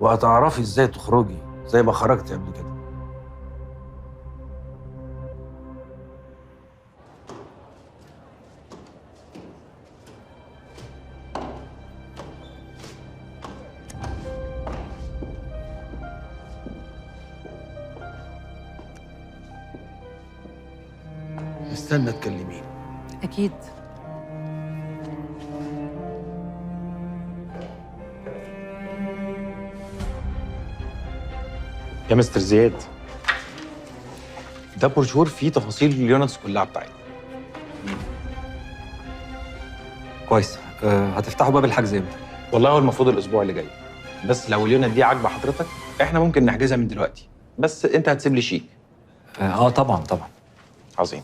وهتعرفي ازاي تخرجي زي ما خرجتي قبل كده. استنى تكلميني. اكيد. يا مستر زياد، ده بروشور فيه تفاصيل اليونتس كلها بتاعتنا. كويس. هتفتحوا باب الحجز امتى؟ والله هو المفروض الاسبوع اللي جاي، بس لو اليونت دي عاجبه حضرتك احنا ممكن نحجزها من دلوقتي، بس انت هتسيب لي شيك. طبعا. عظيم.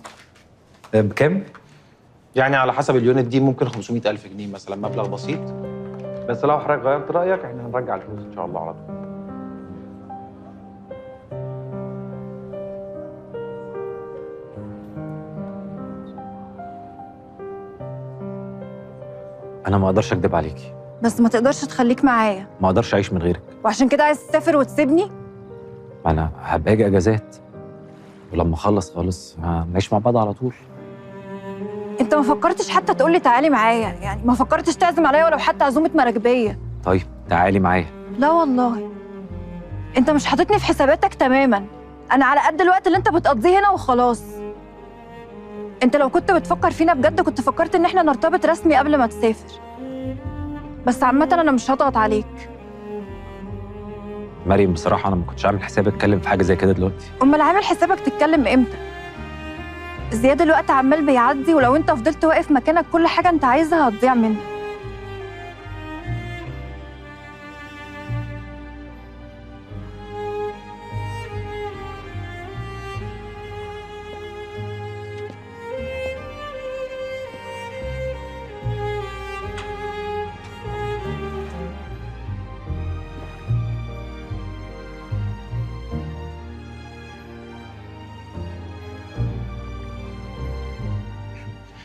بكام؟ يعني على حسب اليونت دي ممكن 500,000 جنيه مثلا، مبلغ بسيط، بس لو حضرتك غيرت رايك احنا هنرجع الفلوس ان شاء الله على طول. انا ما اقدرش اكدب عليكي، بس ما تقدرش تخليك معايا، ما اقدرش اعيش من غيرك. وعشان كده عايز تسافر وتسيبني؟ ما انا هبقى اجي اجازات، ولما اخلص خالص هنعيش مع بعض على طول. انت ما فكرتش حتى تقول لي تعالي معايا؟ يعني ما فكرتش تعزم عليا ولو حتى عزومه مراكبيه؟ طيب تعالي معايا. لا والله، انت مش حاططني في حساباتك تماما. انا على قد الوقت اللي انت بتقضيه هنا وخلاص. انت لو كنت بتفكر فينا بجد كنت فكرت ان احنا نرتبط رسمي قبل ما تسافر. بس عامه انا مش هضغط عليك. مريم بصراحه انا ما كنتش عامل حسابي اتكلم في حاجه زي كده دلوقتي. امال عامل حسابك تتكلم امتى؟ زياد الوقت عمال بيعدي، ولو انت فضلت واقف مكانك كل حاجه انت عايزها هتضيع منك.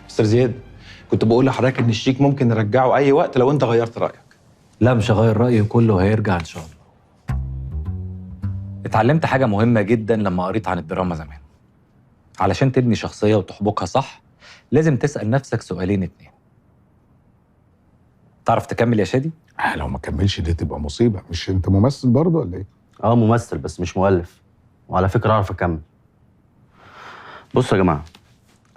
مستر زياد، كنت بقول لحضرتك ان الشيك ممكن نرجعه اي وقت لو انت غيرت رايك. لا مش هغير رايي، كله هيرجع ان شاء الله. اتعلمت حاجه مهمه جدا لما قريت عن الدراما زمان. علشان تبني شخصيه وتحبكها صح لازم تسال نفسك سؤالين اتنين. تعرف تكمل يا شادي؟ لو ما كملش دي تبقى مصيبه. مش انت ممثل برضه ولا ايه؟ ممثل بس مش مؤلف. وعلى فكره اعرف اكمل. بصوا يا جماعه،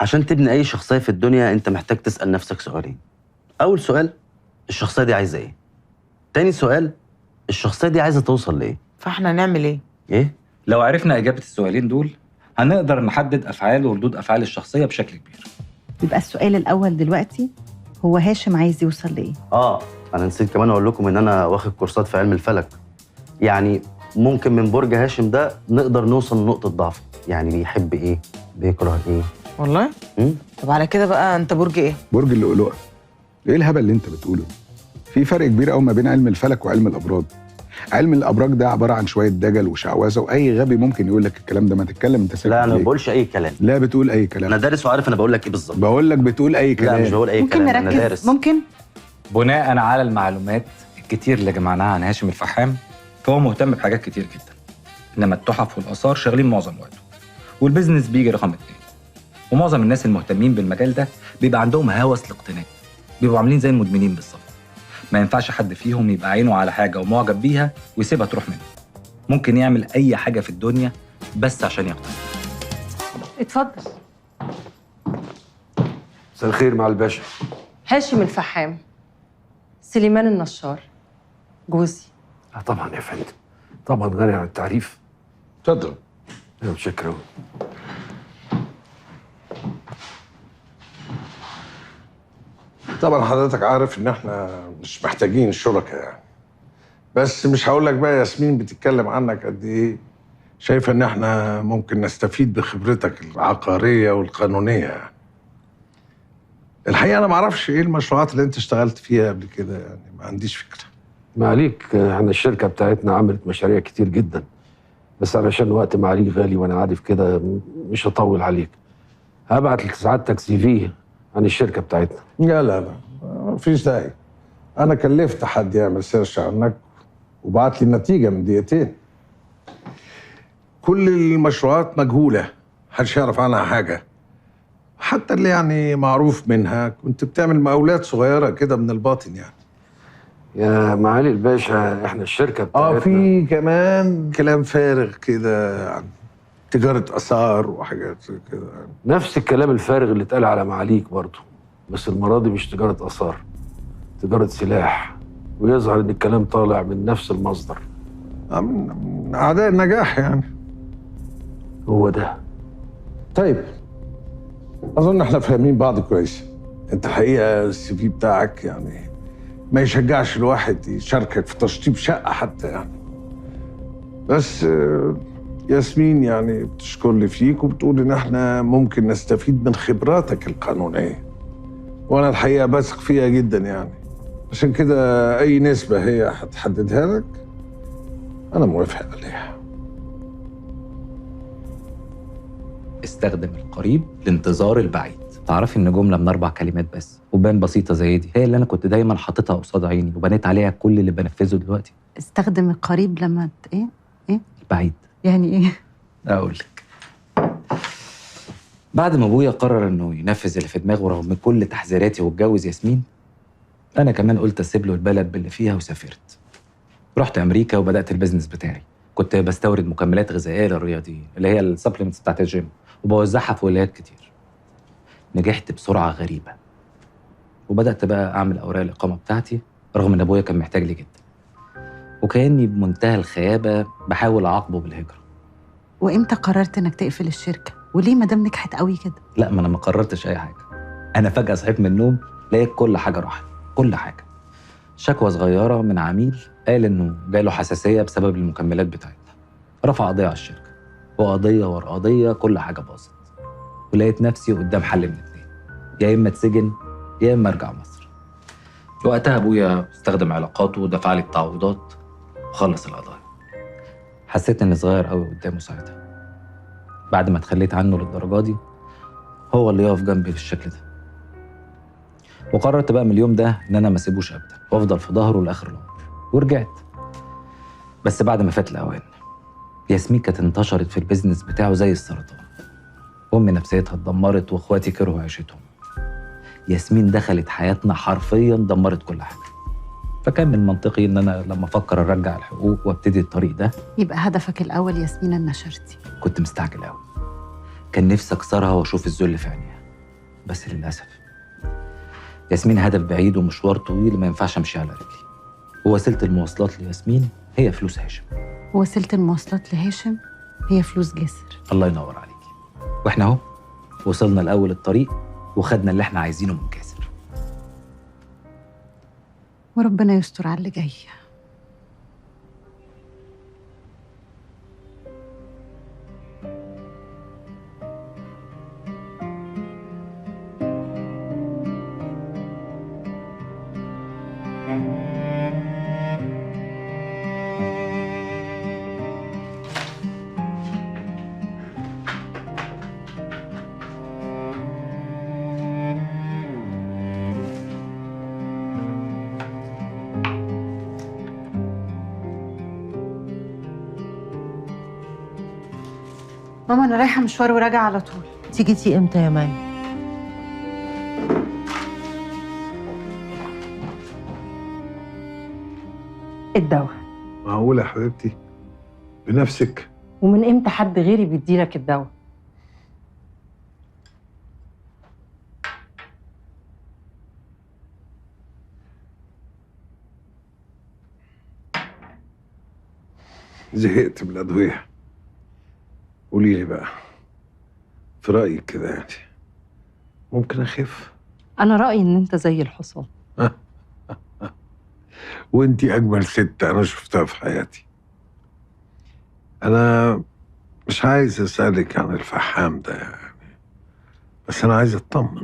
عشان تبني اي شخصيه في الدنيا انت محتاج تسال نفسك سؤالين. اول سؤال، الشخصيه دي عايزه ايه؟ تاني سؤال، الشخصيه دي عايزه توصل لايه؟ فاحنا نعمل ايه؟ ايه؟ لو عرفنا اجابه السؤالين دول هنقدر نحدد افعال وردود افعال الشخصيه بشكل كبير. يبقى السؤال الاول دلوقتي هو هاشم عايز يوصل لايه؟ انا نسيت كمان اقول لكم ان انا واخد كورسات في علم الفلك. يعني ممكن من برج هاشم ده نقدر نوصل لنقطه ضعفه، يعني بيحب ايه؟ بيكره ايه؟ والله؟ طب على كده بقى انت برج ايه؟ برج اللؤلؤه. ايه الهبل اللي انت بتقوله؟ في فرق كبير قوي ما بين علم الفلك وعلم الابراج. علم الابراج ده عباره عن شويه دجل وشعوذه، واي غبي ممكن يقول لك الكلام ده. ما تتكلم انت ساكت. لا انا ما بقولش اي كلام. لا بتقول اي كلام. انا دارس وعارف انا بقول لك ايه بالظبط. بقول لك بتقول اي كلام. لا مش بقول اي كلام. انا دارس. ممكن بناء على المعلومات الكتير اللي جمعناها عن هاشم الفحام، فهو مهتم بحاجات كتير جدا. انما التحف والاثار شاغلين معظم وقته، والبيزنس بيجي رقم 2. ومعظم الناس المهتمين بالمجال ده بيبقى عندهم هوس الاقتناء، بيبقوا عاملين زي المدمنين بالظبط. ما ينفعش حد فيهم يبقى عينه على حاجه ومعجب بيها ويسيبها تروح منه. ممكن يعمل اي حاجه في الدنيا بس عشان يقتنع. اتفضل. مساء الخير مع الباشا. هاشم الفحام، سليمان النشار، جوزي. طبعا يا فندم، طبعا غني عن التعريف. اتفضل. شكرا. طبعا حضرتك عارف ان احنا مش محتاجين شركاء يعني. بس مش هقول لك بقى ياسمين بتتكلم عنك قد ايه. شايفه ان احنا ممكن نستفيد بخبرتك العقاريه والقانونيه يعني. الحقيقه انا ما اعرفش ايه المشروعات اللي انت اشتغلت فيها قبل كده، يعني ما عنديش فكره. ما عليك، احنا الشركه بتاعتنا عملت مشاريع كتير جدا، بس علشان وقت معاليك غالي وانا عارف كده مش هطول عليك. هبعت لسعادتك CV عن الشركه بتاعتنا. لا لا لا مفيش داعي. انا كلفت حد يعمل سيرش عنك وبعت لي النتيجه من دقيقتين. كل المشروعات مجهوله، محدش يعرف عنها حاجه. حتى اللي يعني معروف منها كنت بتعمل مقاولات صغيره كده من الباطن يعني. يا معالي الباشا، احنا الشركه بتاعتنا في كمان كلام فارغ كده عن تجاره اثار وحاجات كده. نفس الكلام الفارغ اللي اتقال على معاليك برضه، بس المره دي مش تجاره اثار، تجاره سلاح. ويظهر ان الكلام طالع من نفس المصدر. من اعداء النجاح يعني. هو ده. طيب اظن احنا فاهمين بعض كويس. انت حقيقه الCV بتاعك يعني ما يشجعش الواحد يشاركك في تشطيب شقه حتى يعني. بس ياسمين يعني بتشكر لي فيك وبتقول ان احنا ممكن نستفيد من خبراتك القانونيه، وانا الحقيقه بثق فيها جدا يعني. عشان كده اي نسبه هي هتحددها لك انا موافق عليها. استخدم القريب لانتظار البعيد. تعرفي ان جمله من 4 كلمات بس وبان بسيطه زي دي هي اللي انا كنت دايما حاططها قصاد عيني وبنيت عليها كل اللي بنفذه دلوقتي. استخدم القريب لما ايه البعيد يعني ايه؟ اقول لك. بعد ما ابويا قرر انه ينفذ اللي في دماغه رغم كل تحذيراتي واتجوز ياسمين، انا كمان قلت اسيب له البلد باللي فيها وسافرت. رحت امريكا وبدات البيزنس بتاعي. كنت بستورد مكملات غذائيه للرياضيين اللي هي السبلمنتس بتاعت الجيم وبوزعها في ولايات كتير. نجحت بسرعه غريبه وبدات بقى اعمل اوراق الاقامه بتاعتي رغم ان ابويا كان محتاج لي جدا. وكاني بمنتهى الخيابه بحاول اعاقبه بالهجره. وامتى قررت انك تقفل الشركه؟ وليه ما دام نجحت قوي كده؟ لا ما انا ما قررتش اي حاجه. انا فجاه صحيت من النوم لقيت كل حاجه راحت، كل حاجه. شكوى صغيره من عميل قال انه جاله حساسيه بسبب المكملات بتاعتنا. رفع قضيه على الشركه وقضيه ورا قضيه، كل حاجه باظت. ولقيت نفسي قدام حل من 2، يا اما اتسجن يا اما ارجع مصر. وقتها ابويا استخدم علاقاته ودفع لي التعويضات وخلص القضايا. حسيت اني صغير قوي قدامه ساعتها. بعد ما اتخليت عنه للدرجه دي هو اللي يقف جنبي بالشكل ده. وقررت بقى من اليوم ده ان انا ما اسيبوش ابدا وافضل في ظهره لاخر العمر. ورجعت. بس بعد ما فات الاوان. ياسمين كانت انتشرت في البيزنس بتاعه زي السرطان. امي نفسيتها اتدمرت واخواتي كرهوا عيشتهم. ياسمين دخلت حياتنا حرفيا، دمرت كل حاجه. فكان من منطقي ان انا لما افكر ارجع الحقوق وابتدي الطريق ده. يبقى هدفك الأول ياسمين النشرتي. كنت مستعجل قوي، كان نفسي اكسرها واشوف الذل في عينيها، بس للاسف ياسمين هدف بعيد ومشوار طويل ما ينفعش امشي على رجلي، ووسيله المواصلات لياسمين هي فلوس هاشم. ووسيلة المواصلات لهاشم هي فلوس جسر. الله ينور عليكي. واحنا اهو وصلنا لاول الطريق وخدنا اللي احنا عايزينه من جاسر. وربنا يستر على اللي جاي. ماما أنا رايحة مشوار وراجعة على طول. تيجي امتى يا مي؟ الدواء. معقولة يا حبيبتي؟ بنفسك؟ ومن امتى حد غيري بيديلك الدواء؟ زهقت من الأدوية. قولي لي بقى، في رأيك كده يعني ممكن أخف؟ أنا رأيي إن أنت زي الحصان. وانتي أجمل ست أنا شفتها في حياتي. أنا مش عايز أسألك عن الفحام ده يعني، بس أنا عايز أطمن.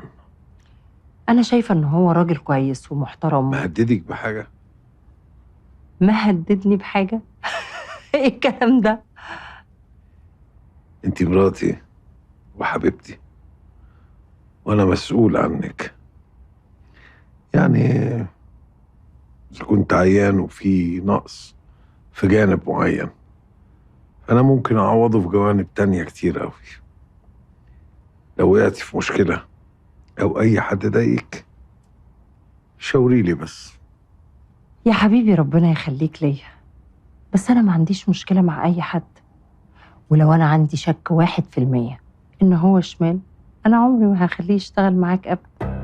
أنا شايفة إن هو راجل كويس ومحترم. مهددك بحاجة؟ مهددني بحاجة؟ إيه الكلام ده؟ انتي مراتي وحبيبتي وأنا مسؤول عنك. يعني إذا كنت عيان وفي نقص في جانب معين أنا ممكن أعوضه في جوانب تانية كتير أوي. لو وقعتي في مشكلة أو أي حد ضايقك شاوريلي بس. يا حبيبي ربنا يخليك ليا، بس أنا ما عنديش مشكلة مع أي حد، ولو أنا عندي شك 1% إن هو شمال أنا عمري ما هخليه يشتغل معاك أبدا.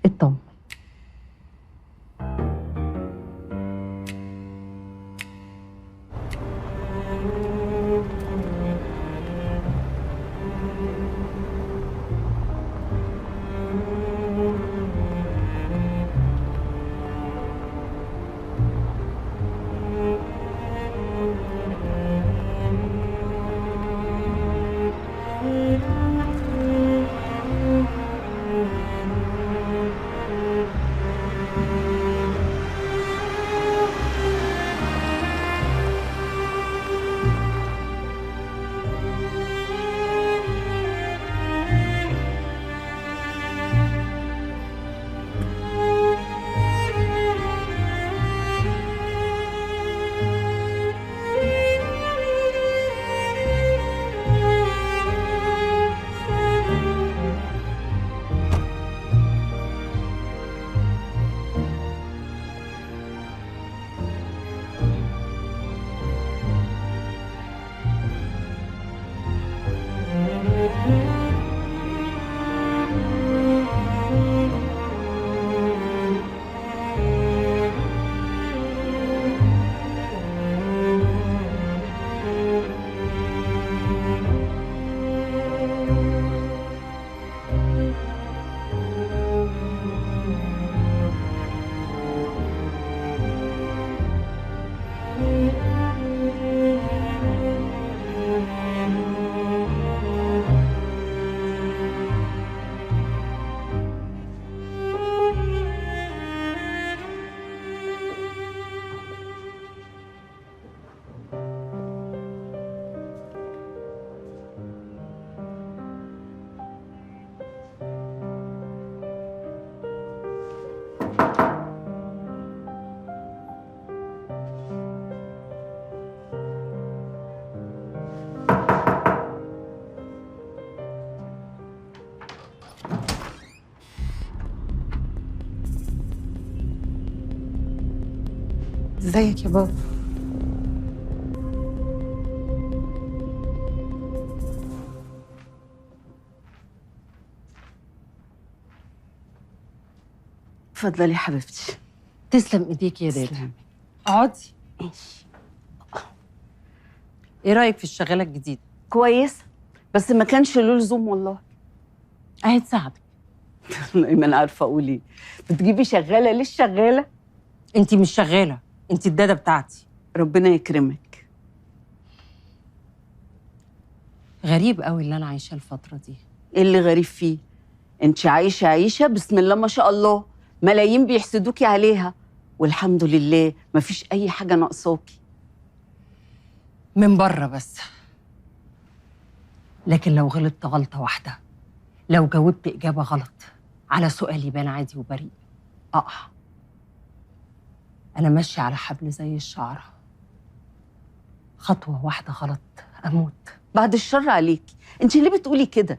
اطمن. ازيك يا بابا؟ اتفضلي يا حبيبتي. تسلم ايديك يا دادا. اقعدي. ايه رايك في الشغاله الجديده؟ كويس، بس ما كانش له لزوم والله. هتساعدك. ما انا عارفه اقول ايه. بتجيبي شغاله ليش شغاله؟ انت مش شغاله، انت الداده بتاعتي. ربنا يكرمك. غريب قوي اللي انا عايشاه الفتره دي. ايه اللي غريب فيه؟ انت عايشه بسم الله ما شاء الله، ملايين بيحسدوكي عليها، والحمد لله مفيش اي حاجه ناقصاكي. من بره بس. لكن لو غلطت غلطه واحده، لو جاوبت اجابه غلط على سؤال يبان عادي وبريء، اقع. انا ماشيه على حبل زي الشعره، خطوه واحده غلط اموت. بعد الشر عليكي، انت ليه بتقولي كده؟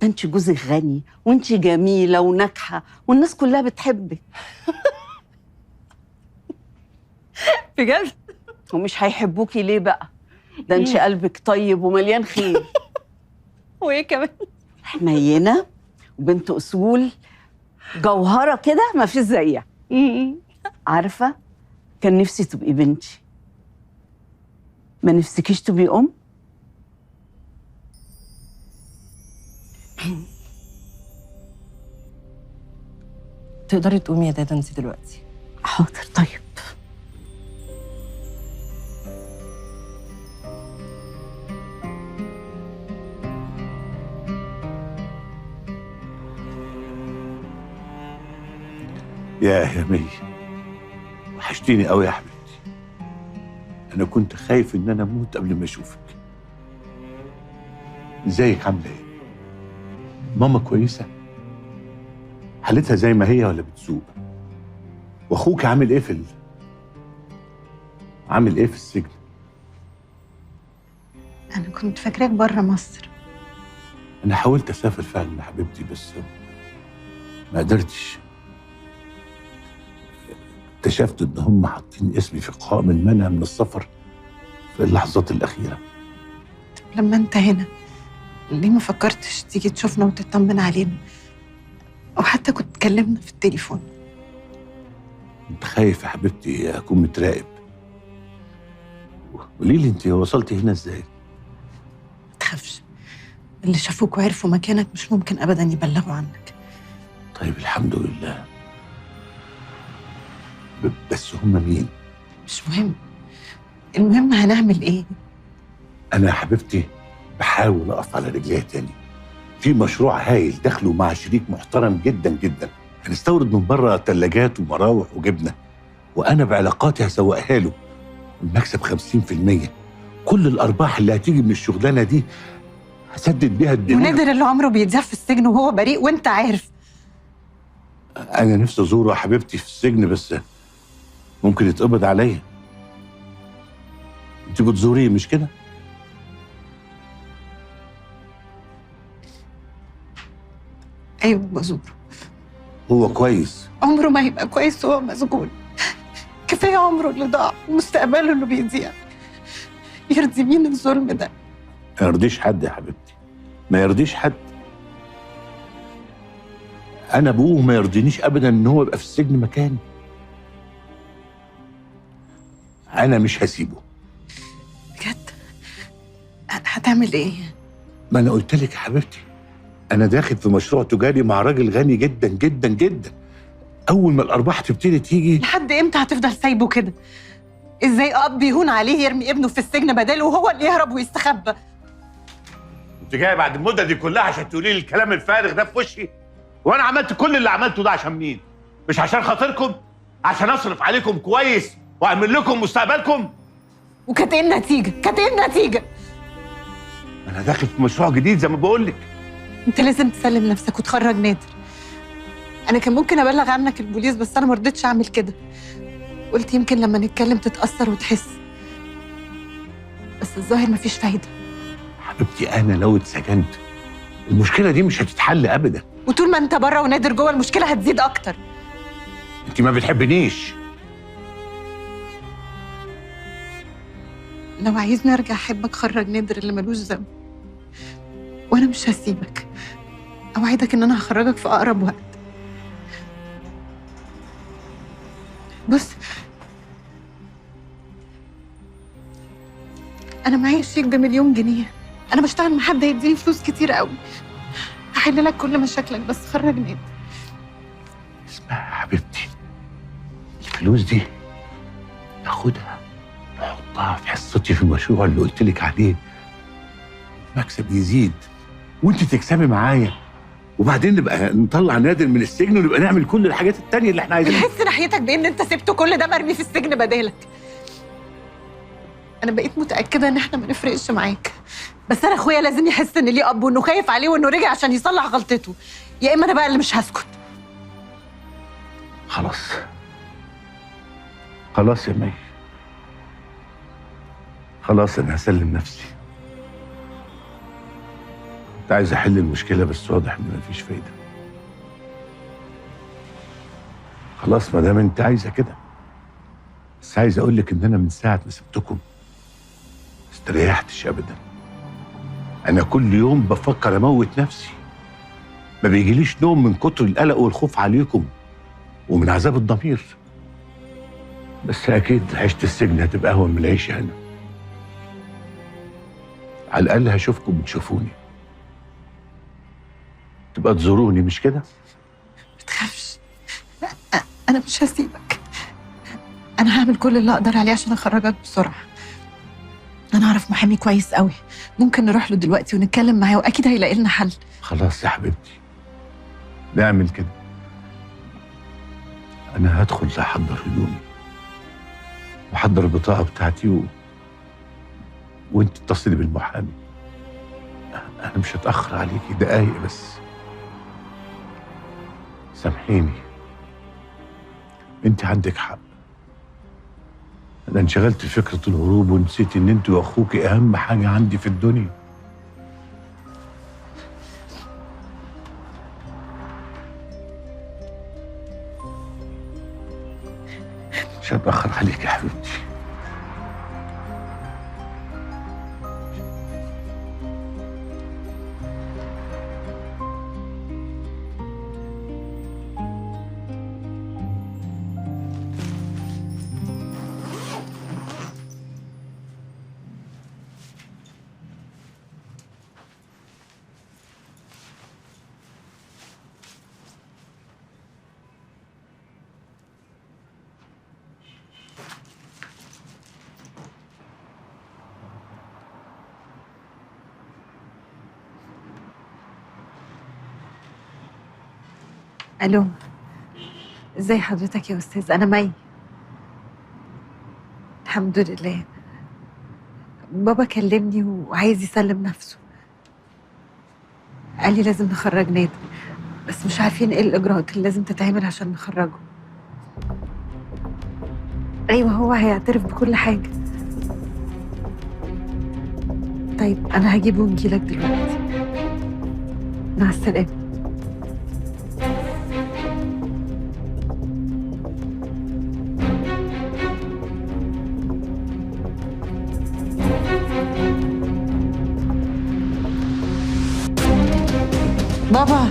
ده انت جوزك غني وانت جميله وناجحه والناس كلها بتحبك. بجد؟ ومش هيحبوكي ليه بقى؟ ده انت قلبك طيب ومليان خير. وايه كمان؟ حنينه وبنت اصول، جوهره كده ما فيش زيها. عارفه، كان نفسي تبقي بنتي. ما نفسكيش تبقي ام؟ تقدري تقومي يا دادا انت دلوقتي؟ حاضر. طيب يا مي، وحشتيني قوي يا حبيبتي. انا كنت خايف ان انا اموت قبل ما اشوفك. ازيك، عامله ايه؟ ماما كويسه؟ حالتها زي ما هي ولا بتسوق؟ واخوك عامل ايه عامل ايه في السجن؟ انا كنت فاكراك بره مصر. انا حاولت اسافر فعلا يا حبيبتي، بس ما قدرتش. اكتشفت ان هم حاطين اسمي في قائمة المنع من السفر في اللحظات الاخيره. لما انت هنا ليه ما فكرتش تيجي تشوفنا وتطمن علينا؟ او حتى كنت تكلمنا في التليفون. كنت خايف يا حبيبتي اكون متراقب. قولي لي، انت وصلتي هنا ازاي؟ ما تخافش، اللي شافوك وعرفوا مكانك مش ممكن ابدا يبلغوا عنك. طيب الحمد لله. بس هم مين؟ مش مهم، المهم هنعمل ايه؟ انا يا حبيبتي بحاول اقف على رجليا تاني. في مشروع هايل دخله مع شريك محترم جدا جدا. هنستورد من بره ثلاجات ومراوح وجبنه، وانا بعلاقاتي هسوقها له. المكسب 50%. كل الارباح اللي هتيجي من الشغلانه دي هسدد بيها الدنيا. ونادر اللي عمره بيتزاف في السجن وهو بريء وانت عارف. انا نفسي ازوره يا حبيبتي في السجن، بس ممكن يتقبض عليا. انت بتزوريه مش كده؟ ايوه بزوره. هو كويس؟ عمره ما هيبقى كويس وهو مسجون. كفايه عمره اللي ضاع ومستقبله اللي بيضيع. يرضي مين الظلم ده؟ ما يرضيش حد يا حبيبتي، ما يرضيش حد. انا ابوه ما يرضينيش ابدا ان هو يبقى في السجن مكاني. انا مش هسيبه. بجد؟ هتعمل ايه؟ ما انا قلت لك يا حبيبتي، انا داخل في مشروع تجاري مع راجل غني جدا جدا جدا. اول ما الارباح تبتدي تيجي. لحد امتى هتفضل سايبه كده؟ ازاي اب يهون عليه يرمي ابنه في السجن بداله وهو اللي يهرب ويستخبى؟ انت جاي بعد المده دي كلها عشان تقولي لي الكلام الفارغ ده في وشي؟ وانا عملت كل اللي عملته ده عشان مين؟ مش عشان خاطركم؟ عشان اصرف عليكم كويس واعمل لكم مستقبلكم؟ وكانت ايه النتيجه؟ كانت ايه النتيجه؟ انا داخل في مشروع جديد زي ما بقول لك. انت لازم تسلم نفسك وتخرج نادر. انا كان ممكن ابلغ عنك البوليس، بس انا ما رضيتش اعمل كده. قلت يمكن لما نتكلم تتاثر وتحس، بس الظاهر مفيش فايده. حبيبتي انا لو اتسجنت المشكله دي مش هتتحل ابدا. وطول ما انت بره ونادر جوه المشكله هتزيد اكتر. انت ما بتحبنيش. لو عايزني ارجع احبك خرج نادر اللي ملوش ذنب، وانا مش هسيبك. اوعدك ان انا هخرجك في اقرب وقت. بص، انا معايا شيك ب1,000,000 جنيه. انا بشتغل مع حد هيديني فلوس كتير قوي. هحل لك كل مشاكلك، بس خرج نادر. اسمعي يا حبيبتي، الفلوس دي ناخدها نحطها في حصتي في المشروع اللي قلت لك عليه. المكسب يزيد وانت تكسبي معايا، وبعدين نبقى نطلع نادر من السجن ونبقى نعمل كل الحاجات التانية اللي احنا عايزينها. بحس ناحيتك بان انت سبته كل ده مرمي في السجن بدالك. انا بقيت متاكده ان احنا ما نفرقش معاك، بس انا اخويا لازم يحس ان ليه اب وانه خايف عليه وانه رجع عشان يصلح غلطته، يا اما انا بقى اللي مش هسكت. خلاص يا مي، خلاص انا هسلم نفسي. كنت عايز احل المشكله بس واضح ان مفيش فايده. خلاص ما دام انت عايزه كده، بس عايز اقول لك ان انا من ساعه ما سبتكم ما استريحتش ابدا. انا كل يوم بفكر اموت نفسي، ما بيجيليش نوم من كتر القلق والخوف عليكم ومن عذاب الضمير. بس اكيد عيشه السجن هتبقى اهون من العيشه هنا. على الاقل هشوفكم بتشوفوني، تبقى تزوروني، مش كده؟ ما تخافش، انا مش هسيبك. انا هعمل كل اللي اقدر عليه عشان اخرجك بسرعه. انا اعرف محامي كويس قوي، ممكن نروح له دلوقتي ونتكلم معاه واكيد هيلاقي لنا حل. خلاص يا حبيبتي، نعمل كده. انا هدخل احضر هدومي واحضر البطاقه بتاعتي وانت اتصلي بالمحامي. انا مش هتاخر عليكي دقايق بس. سامحيني، انت عندك حق. انا انشغلت في فكره الهروب ونسيت ان انت واخوكي اهم حاجه عندي في الدنيا. مش هتاخر عليك يا حبيبتي. الو، ازي حضرتك يا استاذ؟ انا مي. الحمد لله. بابا كلمني وعايز يسلم نفسه، قال لي لازم نخرج نادر، بس مش عارفين ايه الاجراءات اللي لازم تتعمل عشان نخرجه. ايوه، هو هيعترف بكل حاجه. طيب انا هجيبه ونجيلك دلوقتي. مع السلامه. بابا،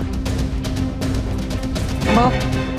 بابا.